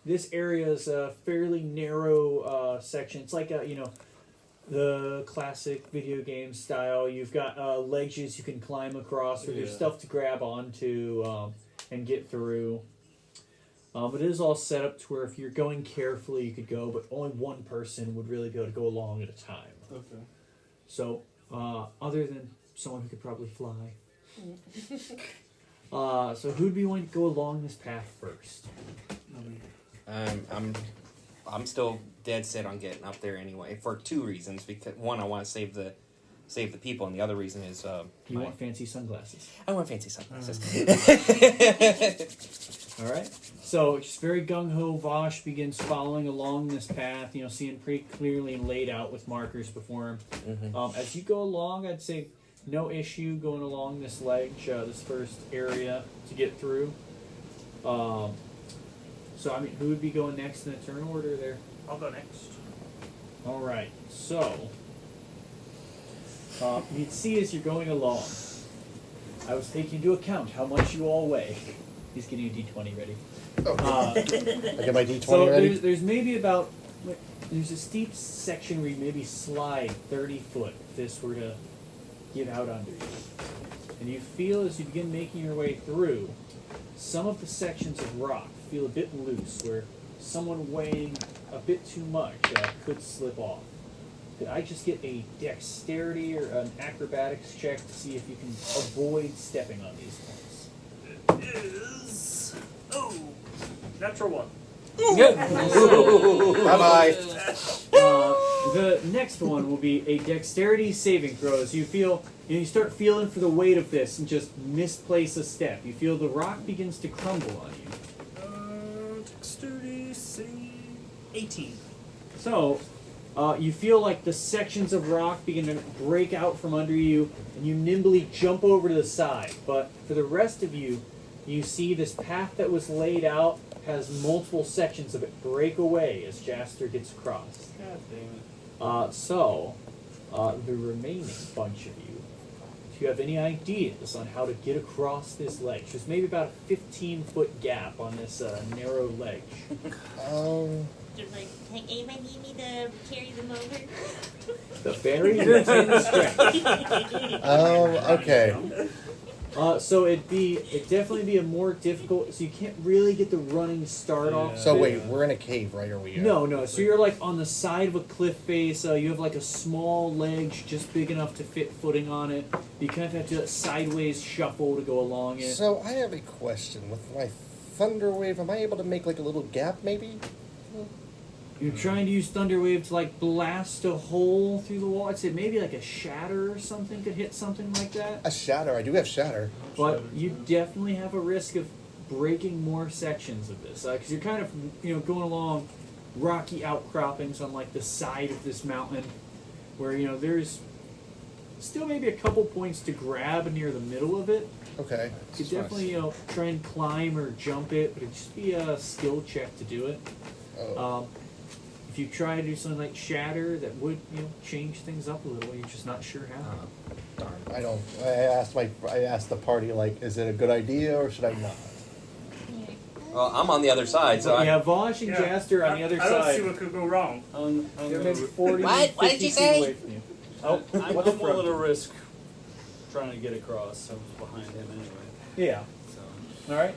this area is a fairly narrow section. It's like the classic video game style. You've got ledges you can climb across, where there's Yeah. stuff to grab onto and get through. But it is all set up to where if you're going carefully, you could go, but only one person would really be able to go along at a time. Okay. So, other than someone who could probably fly. So who'd be willing to go along this path first? I'm still dead set on getting up there anyway for two reasons. Because one, I want to save the people, and the other reason is You want fancy sunglasses. I want fancy sunglasses. All right. So, just very gung-ho, Vosh begins following along this path, seeing pretty clearly laid out with markers before him. Mm-hmm. As you go along, I'd say no issue going along this ledge, this first area to get through. So, who would be going next in the turn order there? I'll go next. All right. So, you'd see as you're going along, I was taking into account how much you all weigh. He's getting a D20 ready. I get my D20 So ready. there's maybe there's a steep section where you maybe slide 30 foot if this were to get out under you. And you feel as you begin making your way through, some of the sections of rock feel a bit loose, where someone weighing a bit too much could slip off. Could I just get a dexterity or an acrobatics check to see if you can avoid stepping on these things? It is natural 1. Bye bye. The next one will be a dexterity saving throw. As you feel, you start feeling for the weight of this and just misplace a step. You feel the rock begins to crumble on you. Dexterity save 18. So, you feel like the sections of rock begin to break out from under you, and you nimbly jump over to the side. But for the rest of you, you see this path that was laid out has multiple sections of it break away as Jaster gets across. God damn it. The remaining bunch of you, if you have any ideas on how to get across this ledge, there's maybe about a 15-foot gap on this narrow ledge. Just like, hey, anybody need me to carry them over? The fairies are 10 strength. Okay. So it'd definitely be a more difficult. So you can't really get the running start off. So wait, we're in a cave, right? Or we? No. So you're like on the side of a cliff face. You have like a small ledge just big enough to fit footing on it. You kind of have to sideways shuffle to go along it. So I have a question. With my thunder wave, am I able to make like a little gap, maybe? You're trying to use Thunderwave to like blast a hole through the wall. I'd say maybe like a shatter or something could hit something like that. A shatter. I do have shatter. But you definitely have a risk of breaking more sections of this because you're kind of going along rocky outcroppings on like the side of this mountain, where there's still maybe a couple points to grab near the middle of it. Okay. You could definitely try and climb or jump it, but it'd just be a skill check to do it. Oh. If you try to do something like shatter, that would change things up a little. You're just not sure how. Darn. I don't. I asked the party like, is it a good idea or should I not? Well, I'm on the other side, so yeah, Vosh and Jaster on the other I side. don't see what could go wrong. They're maybe 40, What? 50 What did you feet say? away from you. Oh, I'm what's willing to risk trying to get across. I was behind him anyway. Yeah. So All right.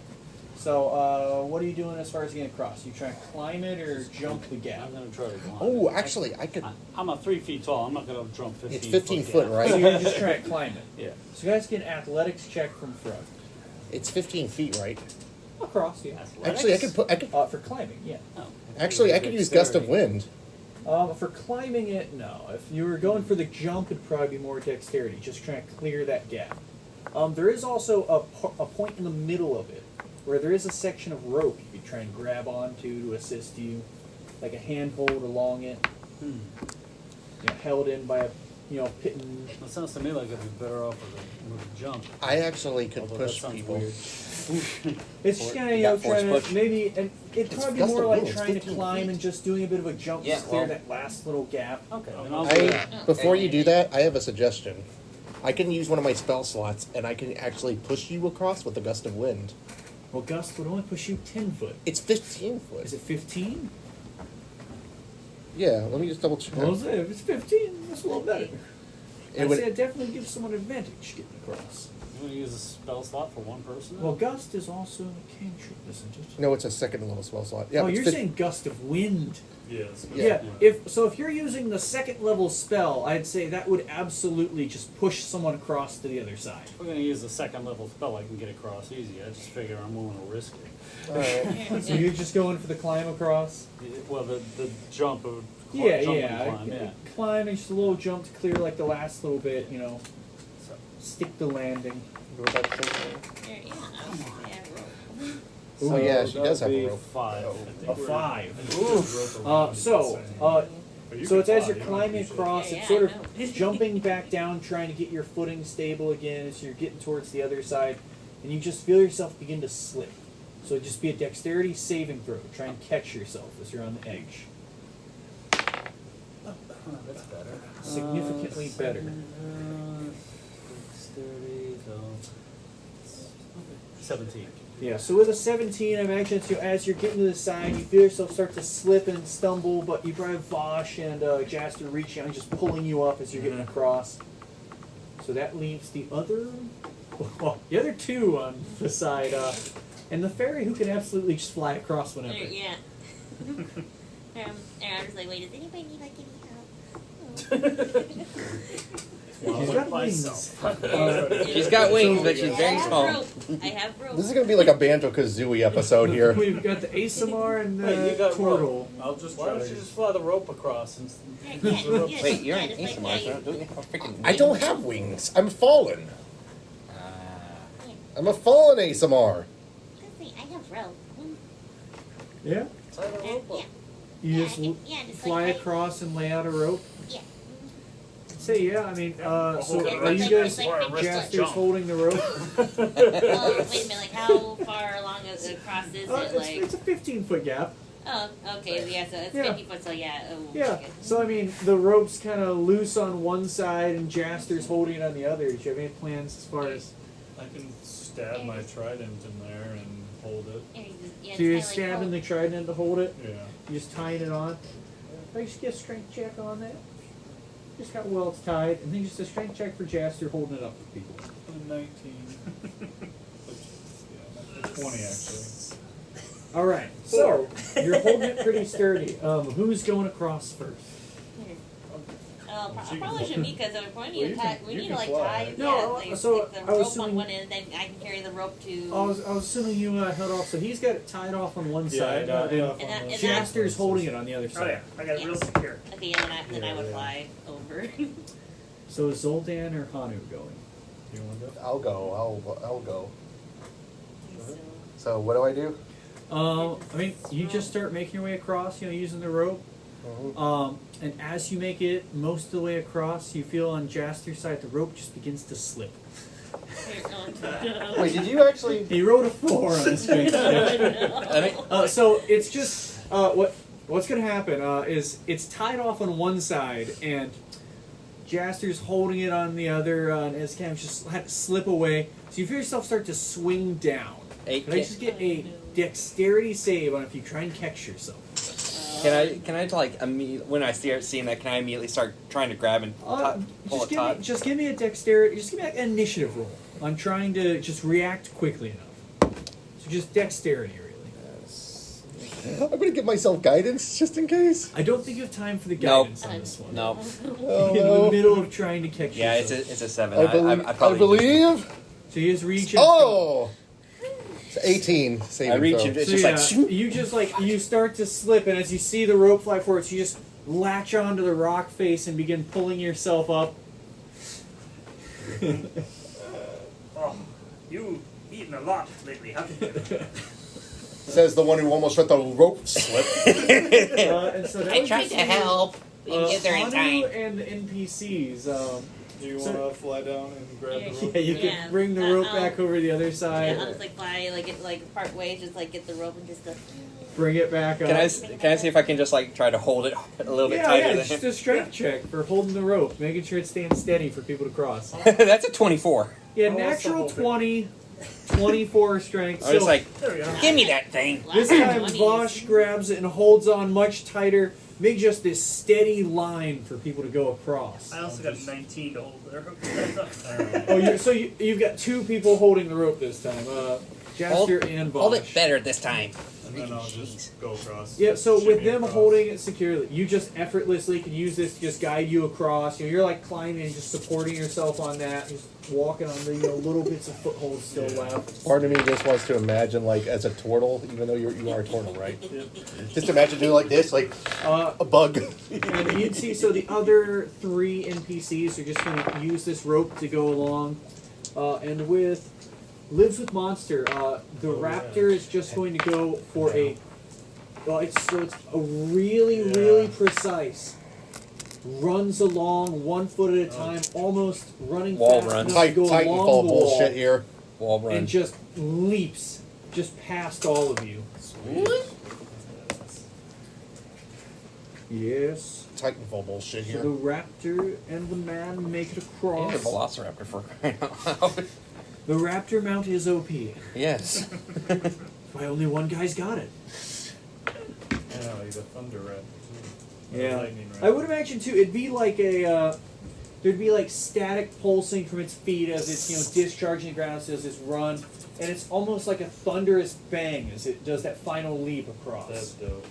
So, what are you doing as far as getting across? You trying to climb it or jump the gap? I'm gonna try to climb. Oh, actually, I could. I'm 3 feet tall. I'm not gonna jump 15. It's 15 foot, gap. right? So you're just trying to climb it. Yeah. So you guys get an athletics check from Frog. It's 15 feet, right? Across, yeah. Actually, I could. For climbing, yeah. Oh. Actually, I could use gust of wind. For climbing it, no. If you were going for the jump, it'd probably be more dexterity, just trying to clear that gap. There is also a point in the middle of it where there is a section of rope you could try and grab onto to assist you, like a handhold along it, held in by a pitten. It sounds to me like I'd be better off with a jump. I actually could Although push that sounds people. weird. It's just kind You of got force trying to push? maybe, and it'd It's probably be gust more of like wind, it's trying to 15 climb feet. and just doing a bit of a jump Yeah, to clear well- that last little gap. Okay, then I'll do that. Before you do that, I have a suggestion. I can use one of my spell slots, and I can actually push you across with a gust of wind. Well, gust would only push you 10 foot. It's 15 foot. Is it 15? Yeah, let me just double check. Well, if it's 15, that's a little better. It I'd would- say it definitely gives someone advantage getting across. You want to use a spell slot for one person? Well, gust is also a cantrip, isn't it? No, it's a second level spell slot. Yeah, Oh, but you're it's saying gust of wind. Yes. Yeah. If you're using the second level spell, I'd say that would absolutely just push someone across to the other side. If we're gonna use a second level spell, I can get across easy. I just figure I'm willing to risk it. Alright. So you're just going for the climb across? Well, the jump of Yeah, jump yeah. and climb, yeah. Climb and just a little jump to clear like the last little bit, So stick the landing. Oh yeah, she does have That'd a be rope. 5. A 5. So So it's as you're climbing across, Yeah, it's yeah, sort I of know. jumping back down, trying to get your footing stable again as you're getting towards the other side, and you just feel yourself begin to slip. So it'd just be a dexterity saving throw. Try and catch yourself as you're on the edge. that's better. Significantly better. Dexterity, so 17. Yeah, so with a 17, I imagine as you're getting to the side, you feel yourself start to slip and stumble, but you probably have Vosh and Jaster reaching out and just pulling you up as you're getting across. So that leaves the other two on the side, and the fairy who can absolutely just fly across whenever. Yeah. I was like, wait, does anybody need like any help? She's got wings. She's got wings, but she's very small. I have rope. This is gonna be like a Banjo-Kazooie episode here. We've got the ASMR and Hey, you the got turtle. Why don't you just fly the rope across and Wait, you're an just like ASMR, so that. don't you have a freaking I don't have wings. I'm fallen. Ah. I'm a fallen ASMR. I have rope. Yeah? Yeah. You just just fly like across and lay out a rope? Yeah. Say, yeah, I mean, so Okay, are you like- guys like- Jaster's holding the rope? Wait a minute, like how far along across is it? Like, It's a 15-foot gap. oh, okay, yeah, so it's Yeah. 50 foot, so yeah. Oh, Yeah, okay. so I mean, the rope's kind of loose on one side and Jaster's holding it on the other. Do you have any plans as far as... I can stab my trident in there and hold it. Yeah, you just- yeah, So you're just kinda like stabbing the trident to hold it? Yeah. You just tying it on? I just get a strength check on that. Just how well it's tied, and then just a strength check for Jaster holding it up for people. 19. Yeah, 20 actually. All right, so you're holding it pretty sturdy. Who's going across first? Probably should be because we need to tie. We need to like tie. No, yeah, so like the I was rope on assuming- one end, then I can carry the rope to. I was assuming you held off, so he's got it tied off on one side, I and off on and one Jaster's holding it on the other Oh side. yeah, I got it real Yes. secure. Okay, and then I would fly over. So is Zoltan or Hanu going? You want to go? I'll go. I'll go. So, So what do I do? I mean, you just start making your way across, using the rope. And as you make it most of the way across, you feel on Jaster's side the rope just begins to slip. Wait, did you actually? He rolled a 4 on the strength check. So it's just what's going to happen is it's tied off on one side, and Jaster's holding it on the other, and it's kind of just let it slip away. So you feel yourself start to swing down. Can I just get a dexterity save on if you try and catch yourself? Can I like when I start seeing that, can I immediately start trying to grab and pull it taut? Just give me a dexterity. Just give me an initiative roll on trying to just react quickly enough. So just dexterity, really. I'm gonna give myself guidance just in case. I don't think you have time for the Nope. guidance on this one. No. Oh, In no. the middle of trying to catch Yeah, yourself. it's a 7. I believe. I I probably believe. So you just reach and Oh, it's 18. Saving I reach throw. and it's So just yeah, like you just you start to slip, and as you see the rope fly forward, you just latch onto the rock face and begin pulling yourself up. Oh, you eaten a lot lately, haven't you? Says the one who almost let the rope slip. And so that I was tried just to help. We didn't get there in Hanu time. and the NPCs. Do you So- want to fly down and grab the rope? Yeah, you Yeah, can bring the rope I'll- back over the other Yeah, side. I'll just like fly, like it, like part way, just like get the rope and just go. Bring it back up. Can I see if I can just like try to hold it a little bit Yeah, tighter yeah, than just him? a strength check for holding the rope, making sure it stands steady for people to cross. That's a 24. Yeah, I'll also natural hold it. 20, 24 strength. I was So like, There we go. give me that thing. this time 20s. Vosh grabs it and holds on much tighter, make just this steady line for people to go across. I also got a 19 to hold there. Oh, you've got 2 people holding the rope this time. Jaster and Vosh. Hold it better this time. And then I'll just go across. Yeah, so with shimmy them across. holding it securely, you just effortlessly can use this to just guide you across. You're like climbing and just supporting yourself on that, just walking on the little bits of footholds still left. Part of me just wants to imagine, like, as a turtle, even though you are a turtle, right? Just imagine doing like this, like a bug. And you'd see, so the other 3 NPCs are just going to use this rope to go along. And with Lives with Monster, the raptor is just going to go for it's a really precise. Runs along 1 foot at a time, almost running Wall fast run. enough to go along Titanfall the wall, bullshit here. Wall run. and just leaps just past all of you. Yes. Titanfall bullshit So here. the raptor and the man make it across. Yeah, the Velociraptor for crying out loud. The raptor mount is OP. Yes. Why only one guy's got it? I know, he's a thunder rat. too. Or Yeah. lightning rat. I would imagine too. It'd be like there'd be like static pulsing from its feet as it's discharging the ground as it does this run, and it's almost like a thunderous bang as it does that final leap across. That's dope.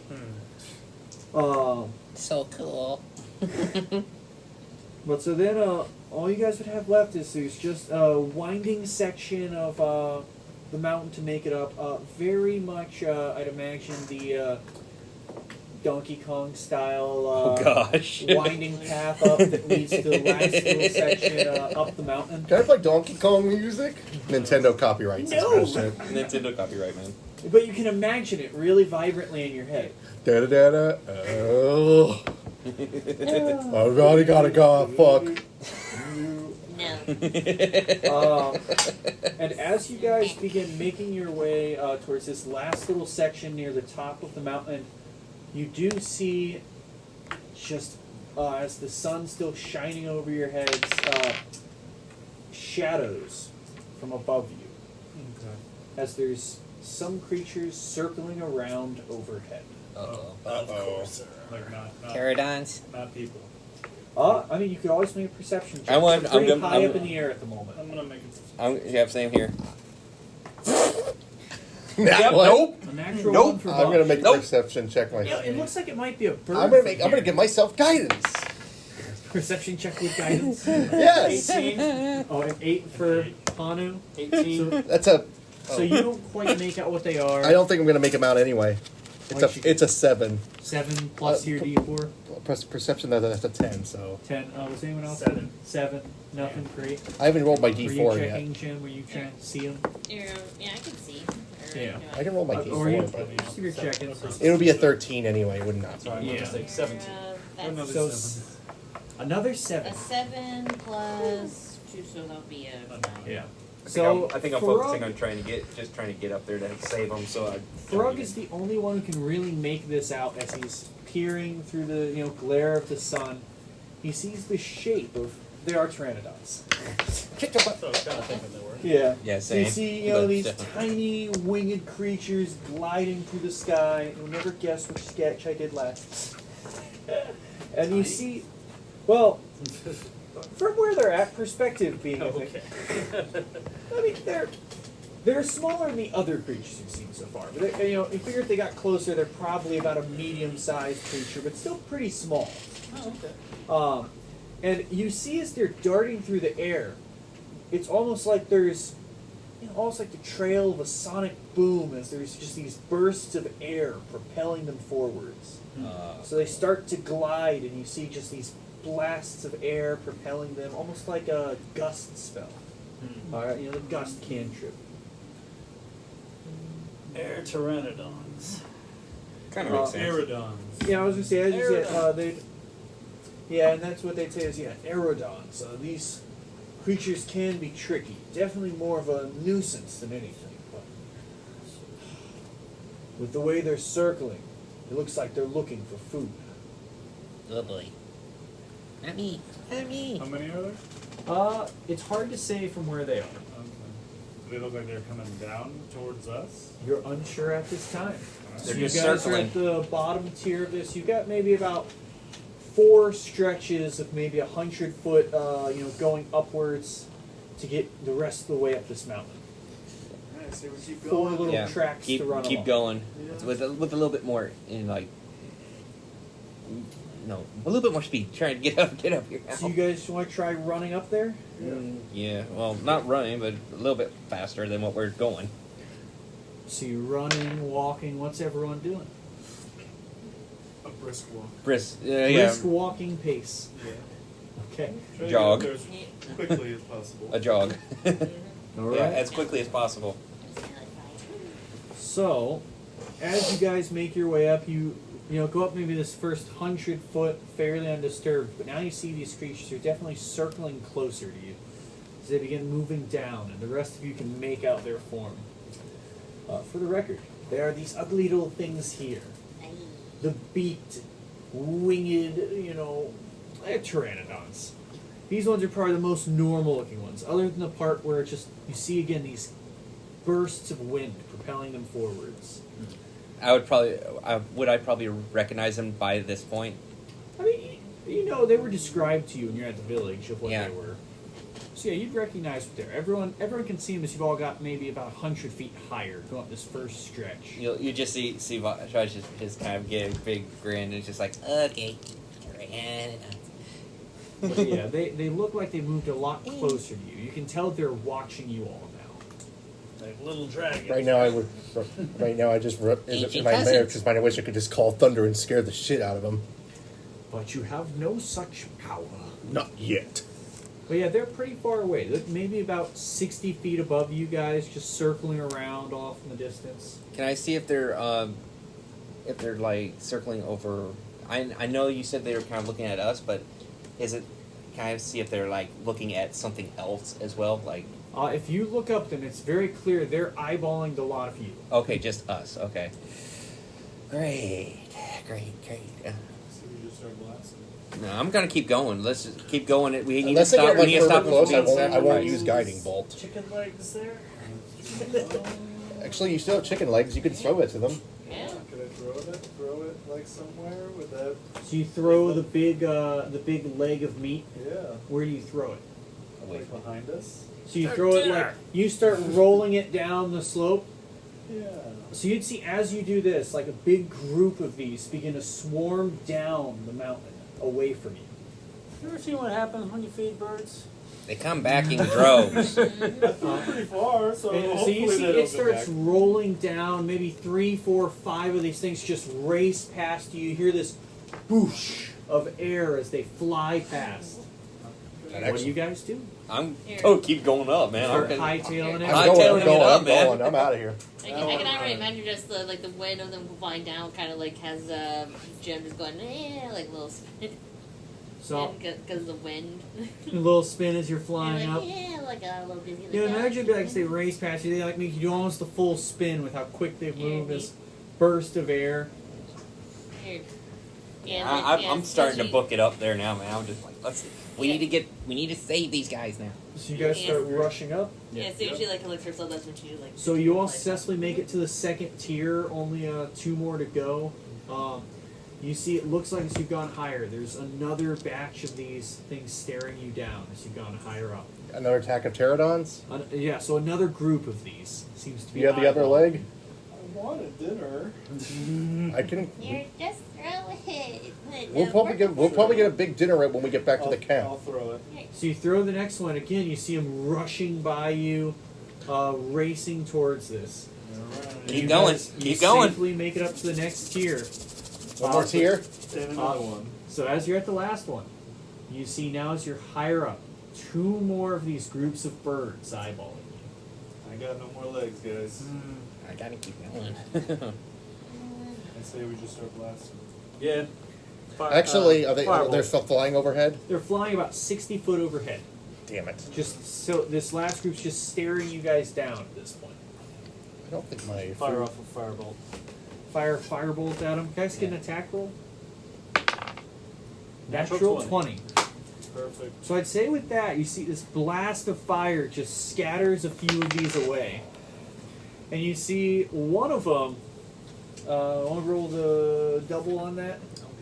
So cool. But so then all you guys would have left is there's just a winding section of the mountain to make it up. Very much, I'd imagine the Donkey Kong style winding path up that leads to the last little section up the mountain. Can I play Donkey Kong music? Nintendo copyrights. No! This bullshit. Nintendo copyright, man. But you can imagine it really vibrantly in your head. Da da da da. Oh. I really gotta go. Fuck. No. And as you guys begin making your way towards this last little section near the top of the mountain, you do see, just as the sun's still shining over your heads, shadows from above you. As there's some creatures circling around overhead. Uh-oh. Of course. Like not Pterodons? not people. I mean, you could always make a perception check. I want- You're pretty I'm high gonna- up in the air at the moment. I'm gonna make it. Yeah, same here. Nope. A natural Nope. one for I'm gonna Bosch. make a perception check Yeah, myself. it looks like it might be a bird. I'm gonna from make. I'm gonna here. give myself guidance. Perception check with guidance. Yes. 18. Oh, an 8 for Hanu. 18. So, That's a. so you don't quite make out what they are. I don't think I'm gonna make them out anyway. It's Why don't you- a 7. 7 plus your D4. Perception that's a 10. So 10. Was anyone else? 7. 7. Nothing. Great. I haven't rolled my Were you D4 yet. checking, Jim? Were you trying to see them? Yeah, I can see. Yeah. I can roll my Or you, D4, but you're checking. it would be a 13 anyway. It would not. So I'm Yeah. gonna say 17. That's Another So 7. another 7. a 7 plus 2, so that'll be a 9. Yeah. I think I'm Frog- focusing on trying to get up there to save them. So I. Frog is the only one who can really make this out as he's peering through the glare of the sun. He sees the shape of there are pteranodons. So I was kind of thinking they were. Yeah. Yeah, So you same. see, But these definitely. tiny winged creatures gliding through the sky. You'll never guess which sketch I did last. And you see, well, from where they're at, perspective being, I think. I mean, they're smaller than the other creatures you've seen so far. But they, you figure if they got closer, they're probably about a medium-sized creature, but still pretty small. Oh, okay. And you see as they're darting through the air, it's almost like there's, almost like the trail of a sonic boom as there's just these bursts of air propelling them forwards. So they start to glide, and you see just these blasts of air propelling them, almost like a gust spell. The gust cantrip. Air pteranodons. Kind of makes sense. Aerodons. Yeah, I was gonna say, and that's what they'd say is, aerodons. These creatures can be tricky. Definitely more of a nuisance than anything. But with the way they're circling, it looks like they're looking for food. Oh boy. Not me. Not me. How many are there? It's hard to say from where they are. Okay. Do they look like they're coming down towards us? You're unsure at this time. So They're you just guys circling. are at the bottom tier of this. You've got maybe about 4 stretches of maybe 100 foot, going upwards to get the rest of the way up this mountain. Alright, so we keep 4 little Yeah. tracks Keep to run along. going Yeah. with a little bit more in a little bit more speed. Try and get up here. So you guys want to try running up there? Yeah, well, not running, but a little bit faster than what we're going. So you're running, walking. What's everyone doing? a brisk walk. Brisk, Brisk walking pace. Yeah. Okay. Try to Jog. get up there as quickly as possible. a jog. All Yeah, right. as quickly as possible. So, as you guys make your way up, you go up maybe this first 100 foot fairly undisturbed, but now you see these creatures are definitely circling closer to you as they begin moving down, and the rest of you can make out their form. For the record, there are these ugly little things here. The beaked, winged, pteranodons. These ones are probably the most normal looking ones, other than the part where it's just, you see again these bursts of wind propelling them forwards. I would probably recognize them by this point. I mean, they were described to you when you're at the village of what Yeah. they were. So yeah, you'd recognize what they're. Everyone can see them as you've all got maybe about 100 feet higher going up this first stretch. You just see Vaj just kind of get a big grin and it's just like, okay. But yeah, they look like they moved a lot closer to you. You can tell they're watching you all now. Like little dragons. Right now, I just in my cousins. lair because I wish I could just call thunder and scare the shit out of them. But you have no such power. Not yet. But yeah, they're pretty far away. They're maybe about 60 feet above you guys, just circling around off in the distance. Can I see if they're like circling over? I know you said they were kind of looking at us, but can I see if they're like looking at something else as well? Like, If you look up them, it's very clear they're eyeballing the lot of you. okay, just us. Okay. Great. So we just start blasting. No, I'm gonna keep going. Let's just keep going. We need Unless to they stop. get like We need to further stop close, I being won't sacrificed. use guiding bolt. Chicken legs there. Actually, you still have chicken legs. You could throw it to them. Yeah. Could I throw throw it like somewhere with that. So you throw the big leg of meat. Yeah. Where do you throw it? Like behind us. So you throw it like you start rolling it down the slope. Yeah. So you'd see as you do this, like a big group of these begin to swarm down the mountain away from you. You ever seen what happens when you feed birds? They come back in droves. Pretty far, so And so you see it starts rolling down. Maybe 3, 4, 5 of these things just race past you. You hear this boosh of air as they fly past. What do you guys do? Keep going up, man. Start hightailing it. I'm out of here. I can already imagine just the wind of them flying down, kind of like has Jim just going like a little spin. So because of the wind. a little spin as you're flying like, up. Yeah, like a little dizzy. Yeah, imagine like they race past you. They like make you do almost a full spin with how quick they move. This burst of air. I'm starting to book it up there now, man. I'm just like, we need to save these guys now. So you guys start rushing up. Yeah, so usually like collects herself. That's when she like. So you all successfully make it to the second tier. Only 2 more to go. You see, it looks like as you've gone higher, there's another batch of these things staring you down as you've gone higher up. Another attack of pterodons? Yeah, so another group of these seems to be. You have the other leg? I wanted dinner. I can. You're just throw it. We'll probably get a big dinner when we get back to the camp. I'll throw it. So you throw the next one again. You see them rushing by you, racing towards this. Alright. Keep going. You safely make it up to the next tier. One more tier? And another one. So as you're at the last one, you see now as you're higher up, 2 more of these groups of birds eyeballing you. I got no more legs, guys. I gotta keep going. I say we just start blasting. Yeah. Actually, are fireball. they're still flying overhead? They're flying about 60 foot overhead. Damn it. Just so this last group's just staring you guys down at this point. I don't think my Fire off a firebolt. Fire firebolt at them. Guys, get an attack roll. Natural Natural 20. Perfect. So I'd say with that, you see this blast of fire just scatters a few of these away. And you see one of them, I want to roll the double on that,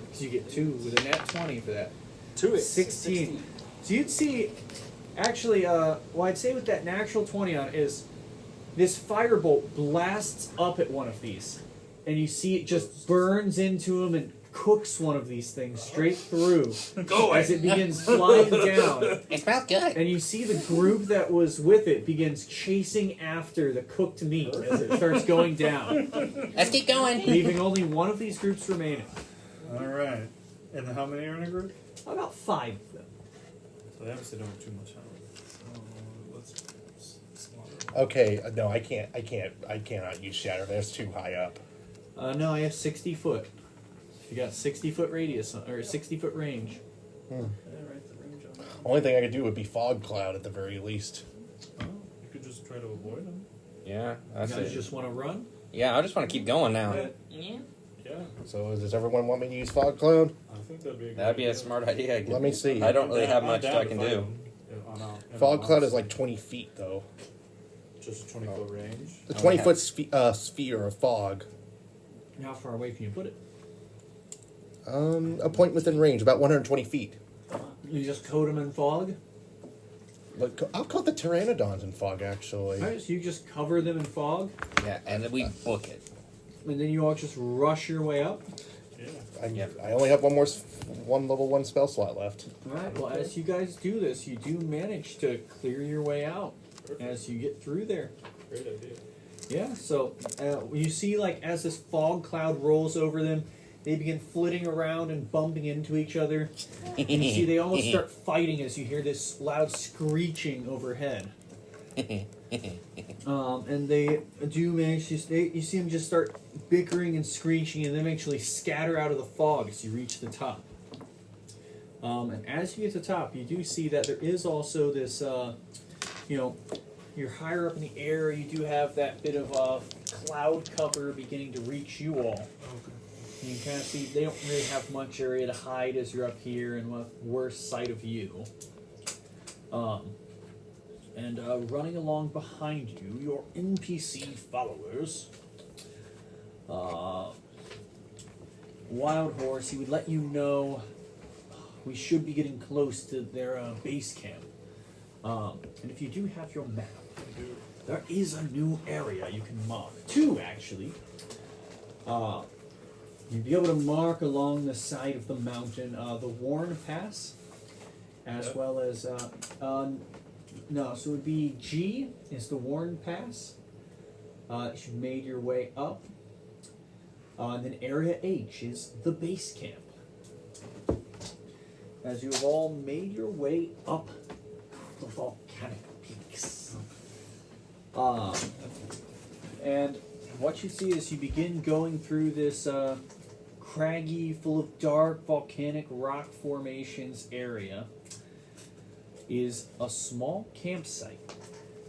because you get 2 with a nat 20 for that. 2 16. So you'd see, actually, what I'd say with that natural 20 on it is this firebolt blasts up at one of these. And you see it just burns into him and cooks one of these things straight through as it begins flying down. It smells good. And you see the group that was with it begins chasing after the cooked meat as it starts going down, Let's keep going. leaving only one of these groups remaining. Alright. And how many are in a group? About 5 of them. So they obviously don't have too much health. So let's slaughter. Okay, no, I cannot use Shatter. That's too high up. No, I have 60 foot. You got 60 foot radius or 60 foot range. Only thing I could do would be fog cloud at the very least. Oh, you could just try to avoid them. Yeah, You that's guys it. just want to run? Yeah, I just want to keep going now. Yeah. Yeah, So does everyone want me to use fog cloud? I think that'd be a good That'd be a idea. smart idea. Let me see. I don't really have I'm much down I to can fight do. them in Fog a cloud is monster. like 20 feet though. Just 20 foot range. The Oh, 20-foot sphere of fog. How far away can you put it? A point within range, about 120 feet. You just coat them in fog? Look, I'll call the pteranodons in fog actually. Alright, so you just cover them in fog, Yeah, and then we book it. and then you all just rush your way up. Yeah. I only have one level 1 spell slot left. Alright, well, as you guys do this, you do manage to clear your way out as you get through there. Great idea. Yeah, so you see, like, as this fog cloud rolls over them, they begin flitting around and bumping into each other. And you see they almost start fighting as you hear this loud screeching overhead. And they do manage to you see them just start bickering and screeching and then eventually scatter out of the fog as you reach the top. And as you get to the top, you do see that there is also this, you're higher up in the air, you do have that bit of cloud cover beginning to reach you all. You can kind of see they don't really have much area to hide as you're up here and with worse sight of you. And running along behind you, your NPC followers. Wild Horse, he would let you know we should be getting close to their base camp. And if you do have your map, there is a new area you can mark. 2, actually. You'd be able to mark along the side of the mountain the Warren Pass, as well as... no, so it would be G is the Warren Pass. You've made your way up. And then Area H is the base camp. As you have all made your way up the volcanic peaks. And what you see as you begin going through this craggy, full of dark volcanic rock formations area is a small campsite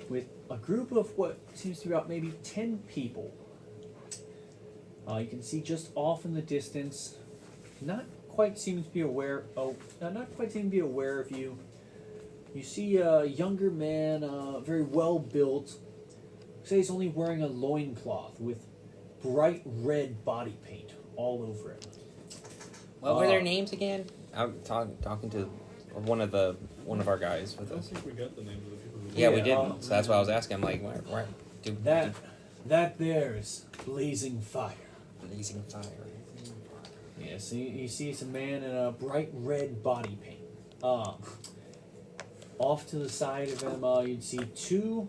with a group of what seems to be about maybe 10 people. You can see just off in the distance, not quite seem to be aware of you. You see a younger man, very well built. Say he's only wearing a loincloth with bright red body paint all over him. What were their names again? I'm talking to one of our guys with I don't us. think we got the names of the people. Yeah, we didn't. So that's why I was asking. I'm like, where That there is Blazing Fire. Blazing Fire. Yeah, so you see it's a man in a bright red body paint. Off to the side of him, you'd see 2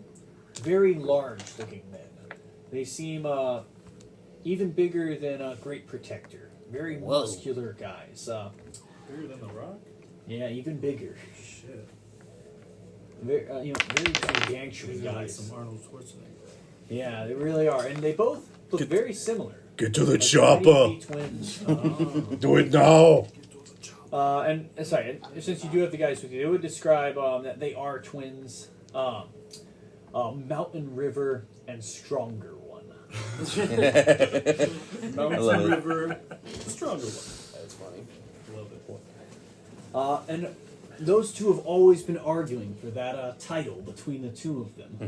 very large-looking men. They seem even bigger than a Great Protector. Very muscular guys. Bigger than the Rock? Yeah, even bigger. Shit. Very, very gargantuan These are like guys. some Arnold Schwarzenegger. Yeah, they really are, and they both look very similar. Get to the Like chopper. twins. Do it now. And sorry, since you do have the guys with you, they would describe that they are twins. Mountain River and Stronger One. Mountain River, stronger one. That's funny. Love it. And those 2 have always been arguing for that title between the 2 of them.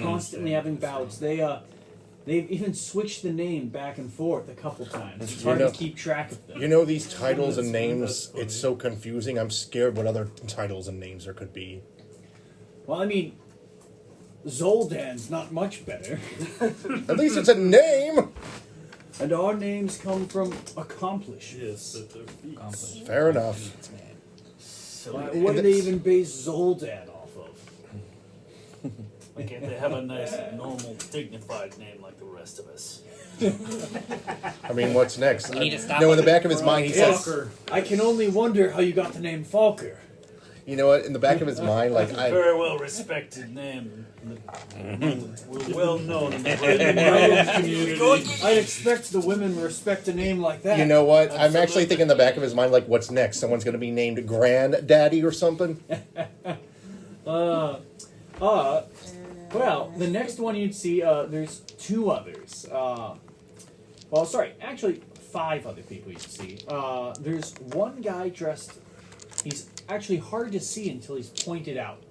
Constantly having bouts. They've even switched the name back and forth a couple times. It's hard to keep track of them. You know these titles and names, it's so confusing. I'm scared what other titles and names there could be. Well, I mean, Zoldan's not much better. At least it's a name! And our names come from accomplishments. Yes, at their feet. Fair enough. What do they even base Zoldan off of? Why can't they have a nice, normal, dignified name like the rest of us? I mean, what's next? We need to stop No, in the it. back of his mind, he says... Falker. I can only wonder how you got the name Falker. You know what? In the back of his mind, like It's a very well respected name. We're well known in the community. I'd expect the women respect a name like that. You know what? I'm actually thinking in the back of his mind, like, what's next? Someone's going to be named Granddaddy or something? Well, the next one you'd see, there's 2 others. Well, sorry, actually 5 other people you'd see. There's one guy dressed, he's actually hard to see until he's pointed out.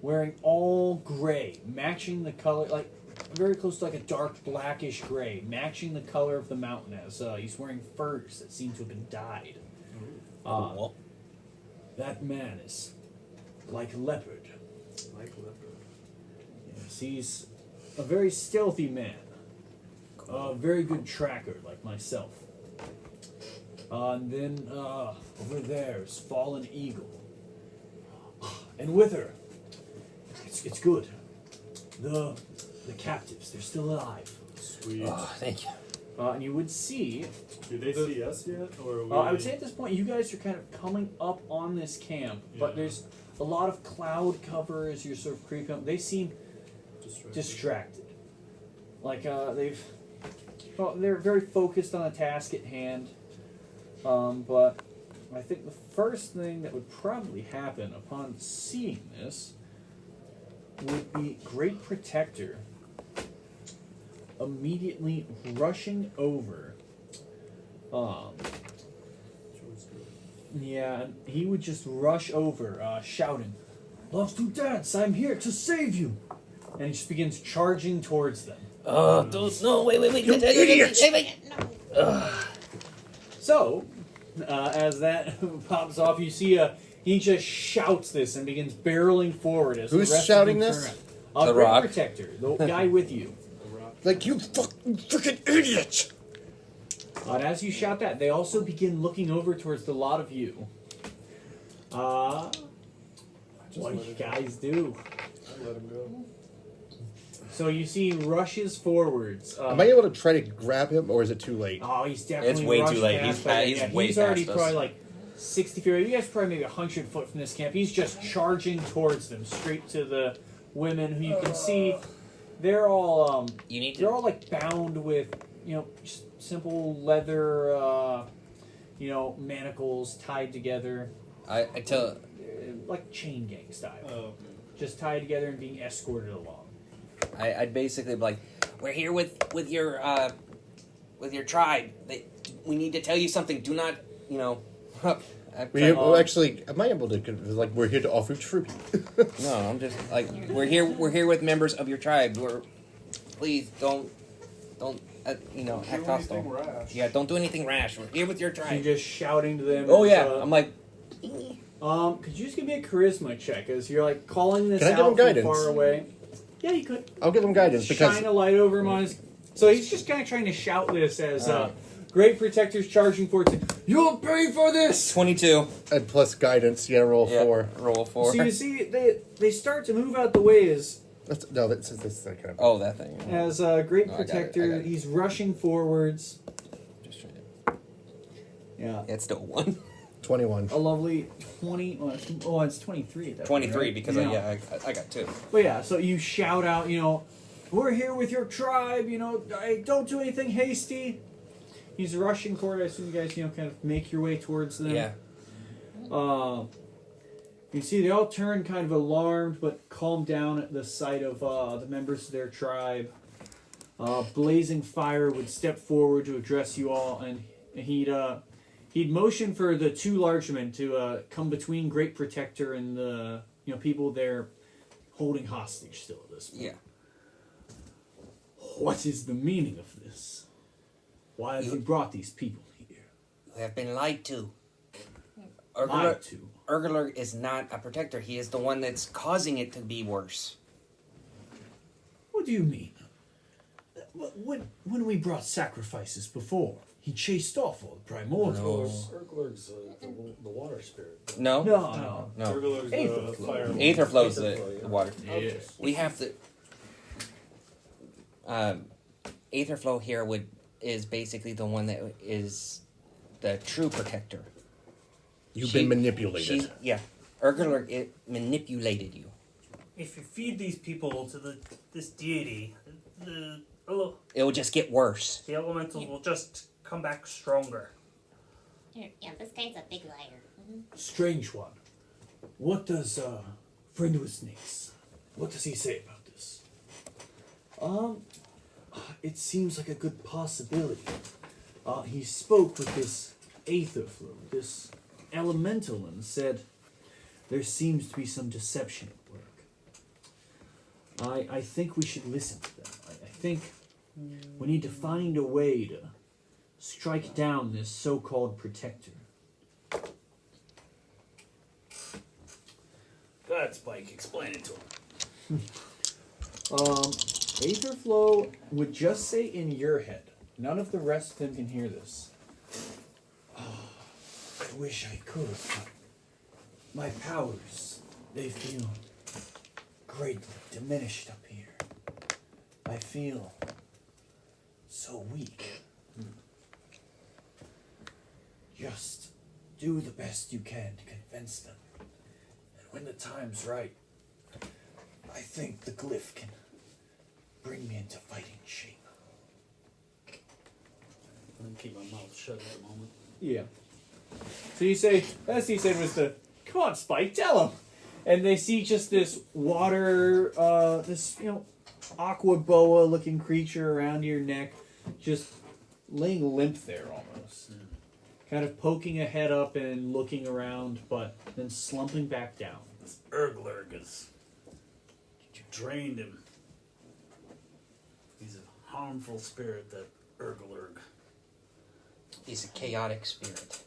Wearing all gray, matching the color, like, very close to like a dark blackish gray, matching the color of the mountain as he's wearing furs that seem to have been dyed. That man is like leopard. Like leopard. Yes, he's a very stealthy man. A very good tracker, like myself. And then over there is Fallen Eagle. And with her, it's good. The captives, they're still alive. Sweet. Oh, thank you. And you would see... Do they see us yet? Or are we... I would say at this point, you guys are kind of coming up on this camp, but there's a lot of cloud cover as you're sort of creeping up. They seem distracted. Like, they're very focused on the task at hand. But I think the first thing that would probably happen upon seeing this would be Great Protector immediately rushing over. Yeah, he would just rush over, shouting, "Loves to dance, I'm here to save you!" And he just begins charging towards them. Oh, no, wait. You idiots! Wait. So, as that pops off, you see he just shouts this and begins barreling forward. As Who's the rest shouting of them this? turn around. The Great Rock. Protector, the guy with you. Like, you fucking freaking idiot! And as you shout that, they also begin looking over towards the lot of you. What do you guys do? I let him go. So you see he rushes forwards. Am I able to try to grab him, or is it too late? Oh, he's definitely It's way rushed too late. past He's by then. he's Yeah, way he's already past us. probably like 60 feet. You guys are probably maybe 100 foot from this camp. He's just charging towards them, straight to the women who you can see. They're all You need they're to. all like bound with just simple leather manacles tied together, I tell. like chain gang style, Oh, just tied together and being escorted along. I'd basically be like, we're here with your tribe. We need to tell you something. Do not, Actually, am I able to, like, we're here to offer tribute? No, I'm just like, we're here with members of your tribe. Please don't act hostile. rash. Yeah, don't do anything rash. We're here with your So you're tribe. just shouting to them. Oh as, yeah, I'm like, could you just give me a charisma check as you're like calling this Can I give him out from guidance? far away? Yeah, you could. I'll give him guidance because Shine a light over him on his. So he's just kind of trying to shout this as Great Protector's charging forward. You'll pay for this. 22. and plus guidance. Yeah, roll 4. Roll 4. So you see, they start to move out the way as That's that kind of. Oh, that thing. as Great Oh, I got it, I Protector. got it. He's rushing forwards. Just trying to. Yeah, It's still 1. 21. a lovely 20. Oh, it's 23 at that 23 point, right? because I got 2. But yeah, so you shout out, we're here with your tribe, don't do anything hasty. He's rushing forward. I assume you guys, kind of make your way towards them. Yeah. You see, they all turn kind of alarmed, but calm down at the sight of the members of their tribe. Blazing Fire would step forward to address you all, and he'd motion for the 2 large men to come between Great Protector and the people they're holding hostage still at this point. Yeah. What is the meaning of this? Why have you brought these people here? You have been lied to. Lied to. Urgler is not a protector. He is the one that's causing it to be worse. What do you mean? When we brought sacrifices before, he chased off all the Primordials. Urgler's the water spirit. No? No. Urgler's Aether flow. fire. Aether flows Aether the flow, yeah. water. Yes. We have the... Aether flow here is basically the one that is the true protector. You've been manipulated. Urgler manipulated you. If you feed these people to this deity, the It will just get worse. elementals will just come back stronger. Yeah, this guy's a big liar. Strange one. What does Friend with Snakes? What does he say about this? It seems like a good possibility. He spoke with this Aether flow, this elemental, and said there seems to be some deception at work. I think we should listen to them. I think we need to find a way to strike down this so-called protector. Go ahead, Spike. Explain it to him. Aetherflow would just say in your head. None of the rest of them can hear this. I wish I could, but my powers, they feel greatly diminished up here. I feel so weak. Just do the best you can to convince them. And when the time's right, I think the glyph can bring me into fighting shape. I'm gonna keep my mouth shut at the moment. Yeah. So you say, best he said was come on, Spike, tell him. And they see just this water, this, aqua boa looking creature around your neck, just laying limp there almost. Kind of poking a head up and looking around, but then slumping back down. This Urgler is... You drained him. He's a harmful spirit, that Urgler. He's a chaotic spirit.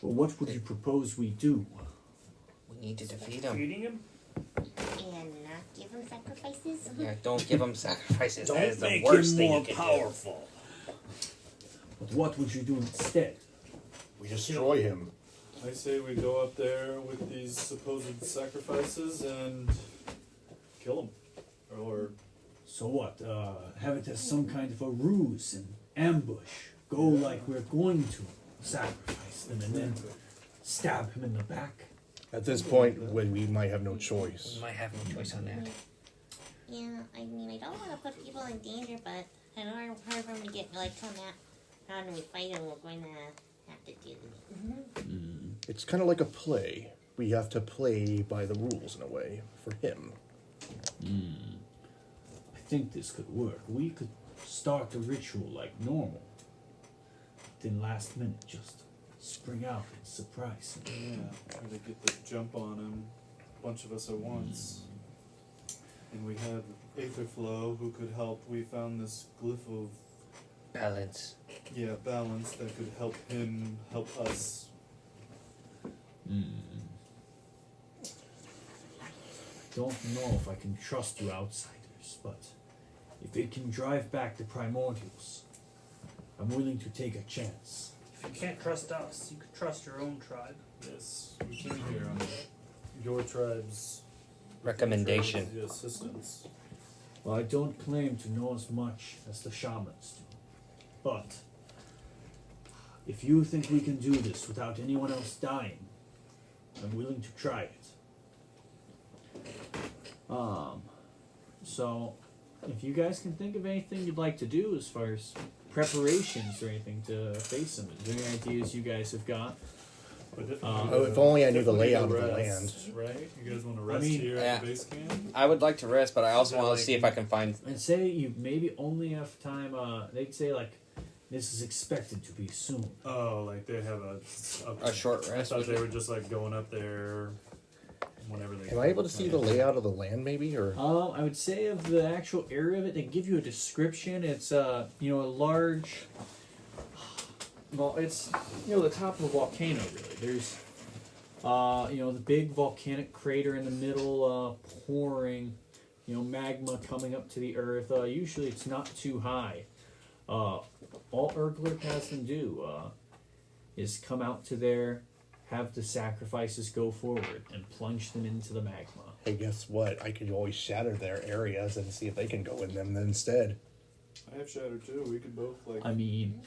Well, what would you propose we do? We need to defeat him. Feeding him? And not give him sacrifices? Yeah, don't give him sacrifices. Don't That is the make worst him thing more you can powerful. But what would you do instead? We destroy him. I say we go up there with these supposed sacrifices and kill them. Or So what? Have it as some kind of a ruse, an ambush. Go like we're going to sacrifice them and then stab him in the back. At this point, we might have no do. choice. We might have no choice on that. Yeah, I mean, I don't want to put people in danger, but in order for them to get, like, come out, how do we fight them, we're going to have to do this. It's kind of like a play. We have to play by the rules in a way for him. I think this could work. We could start the ritual like normal. Then last minute just spring out and surprise him. yeah, try to get the jump on him, a bunch of us at once. And we had Aetherflow who could help. We found this glyph of Balance. balance that could help him help us. Don't know if I can trust you outsiders, but if it can drive back the Primordials, I'm willing to take a chance. If you can't trust us, you could trust your own tribe. Yes, we came here on your tribe's Recommendation. the assistance. Well, I don't claim to know as much as the shamans do, but if you think we can do this without anyone else dying, I'm willing to try it. So if you guys can think of anything you'd like to do as far as preparations or anything to face them, is there any ideas you guys have got? If only I knew the layout of the land. Right? You guys want to rest mean, here yeah. at the base camp? I would like to rest, but I also Is that want to like- see if I can find. And say you maybe only have time, they'd say like, this is expected to be soon. Oh, like they have A short I rest. thought they were just like going up there whenever they. Am I able to see the layout of the land, maybe, or? I would say of the actual area of it, they give you a description. It's a large. Well, it's the top of a volcano. Really, there's the big volcanic crater in the middle, pouring, magma coming up to the earth. Usually, it's not too high. All Urgler has them do is come out to there, have the sacrifices go forward, and plunge them into the magma. Hey, guess what? I could always shatter their areas and see if they can go in them instead. I have Shatter too. We could both like. I mean,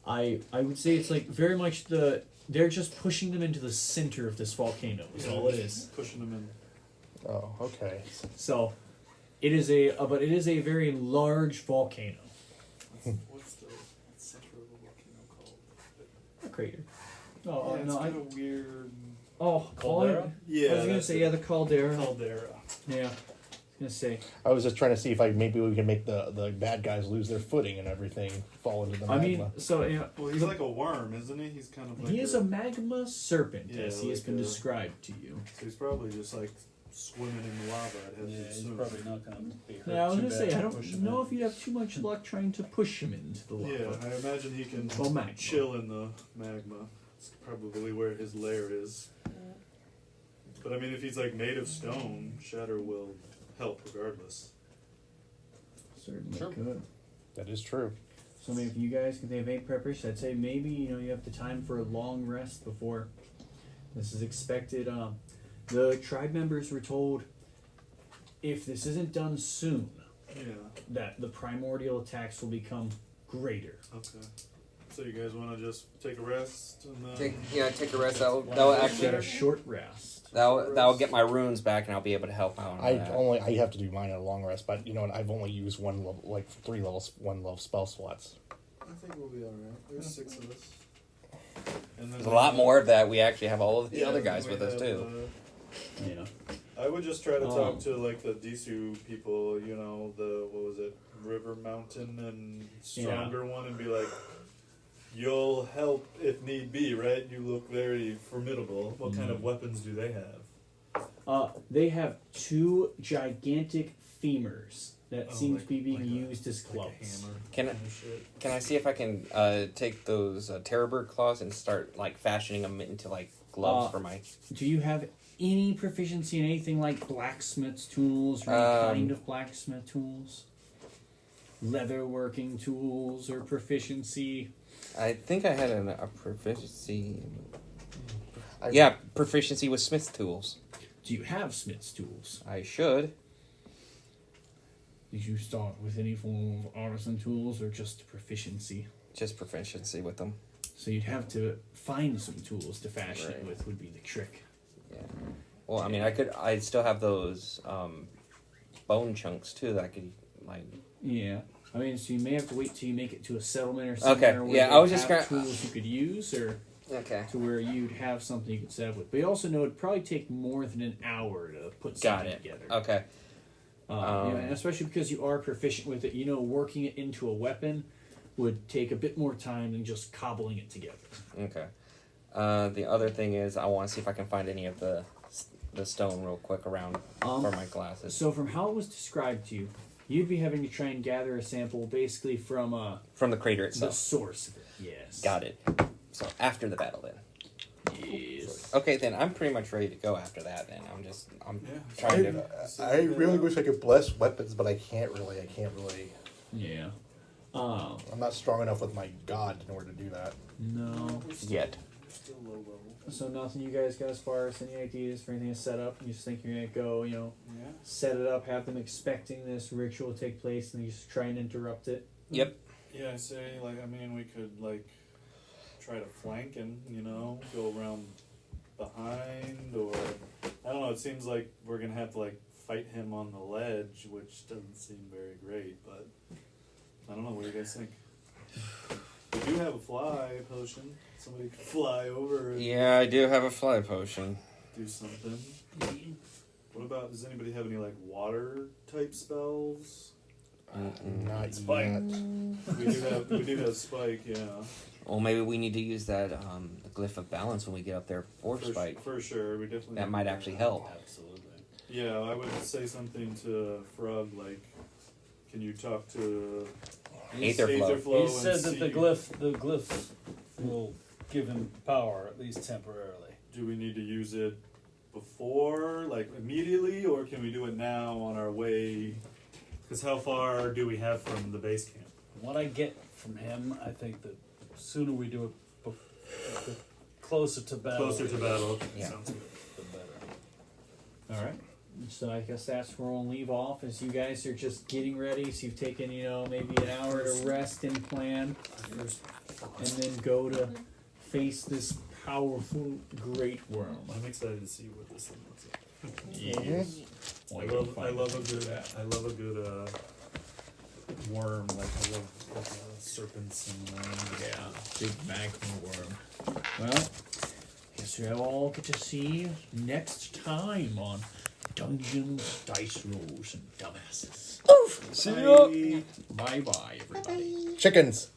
I would say it's like very much they're just pushing them into the center of this volcano. Is all it is. Pushing them in. Oh, okay. So, it is a very large volcano. What's the center of a volcano called? A crater. Oh, It's no, kind of weird. Caldera? Yeah. I was gonna that's say it. the caldera. Caldera. Yeah. I was gonna say. I was just trying to see if maybe we can make the bad guys lose their footing and everything, fall into the magma. I mean, so Well, he's like a worm, isn't he? He's kind of like. he is a magma serpent, Yeah, as he has like been a- described to you. So he's probably just like swimming in the lava. I'd have Yeah, to he's assume. probably not going to be hurt Yeah, I was too gonna say bad I to push don't him know in. if you have too much luck trying to push him into the lava. Yeah, I imagine he can Well, magma. chill in the magma. It's probably where his lair is. But I mean, if he's like made of stone, Shatter will help regardless. Certainly Sure. could. That is true. So I mean, if you guys can think of any preppers, I'd say maybe you have the time for a long rest before this is expected. The tribe members were told if this isn't done soon, Yeah. that the primordial attacks will become greater. Okay. So you guys want to just take a rest and then Take a rest. That'll Get a actually short rest. that'll get my runes back, and I'll be able to help out. On that. I have to do mine at a long rest, but you know what? I've only used one level, like 3 levels, 1 level spell slots. I think we'll be alright. There's 6 of us. And then There's a lot more of that. We actually have all of the other guys we with us have, too. Yeah. I would just try to talk to like the Disu people, the what was it, River Mountain and Stronger one, and be like, "You'll help if need be, right? You look very formidable. What kind of weapons do they have?" They have 2 gigantic femurs that seem to be being used as clubs. Hammer. Can I see if I can take those terror bird claws and start like fashioning them into like gloves for my? Do you have any proficiency in anything like blacksmith's tools or any kind of blacksmith tools? Leatherworking tools or proficiency? I think I had a proficiency. I- Yeah, proficiency with smith tools. Do you have smith's tools? I should. Did you start with any form of artisan tools or just proficiency? Just proficiency with them. So you'd have to find some tools to fashion it Right. with would be the trick. Yeah. Well, I mean, I still have those bone chunks too that I could like. Yeah. I mean, so you may have to wait till you make it to a settlement or somewhere Okay, where yeah, they I was just have gonna- tools you could use, or Okay. to where you'd have something you could set up with. But you also know it'd probably take more than an hour to put Got something it. together. Okay. And especially because you are proficient with it, you know, working it into a weapon would take a bit more time than just cobbling it together. Okay. The other thing is, I want to see if I can find any of the stone real quick around for my glasses. So from how it was described to you, you'd be having to try and gather a sample basically from From the crater the itself. source of it. Yes. Got it. So after the battle, then. Yes. Okay, then I'm pretty much ready to go after that. Then I'm Yeah. trying to. I really wish I could bless weapons, but I can't really. Yeah. I'm not strong enough with my god in order to do that. No. Yet. Still low level. So nothing you guys got as far as any ideas for anything to set up? You just think you're gonna go, you know, Yeah. set it up, have them expecting this ritual to take place, and you just try and interrupt it. Yep. Yeah, I say, like, I mean, we could, like, try to flank him, you know, go around behind, or, I don't know, it seems like we're gonna have to, like, fight him on the ledge, which doesn't seem very great, but, I don't know, what do you guys think? We do have a fly potion. Somebody could fly over and Yeah, I do have a fly potion. do something. What about, does anybody have any, like, water type spells? Not Spike. yet. We do have Spike, yeah. Well, maybe we need to use that the glyph of balance when we get up there for Spike. For sure, we definitely. That might actually help. Absolutely. Yeah, I would say something to Frog like, can you talk to Aetherflow. He said that the glyph will give him power, at least temporarily. Do we need to use it before, like immediately, or can we do it now on our way? Because how far do we have from the base camp? What I get from him, I think the sooner we do it, the closer to battle. Closer to battle. Okay, Yeah. sounds good. The better. All right. So I guess that's where we'll leave off, as you guys are just getting ready. So you've taken, you know, maybe an hour to rest and plan, and then go to face this powerful great worm. I'm excited to see what this thing looks like. Yes. I love a good worm. Like I love serpents and worms. Yeah, big magma worm. Well, guess we all get to see next time on Dungeons, Dice Rolls, and Dumbasses. See ya. Bye bye, everybody. Chickens.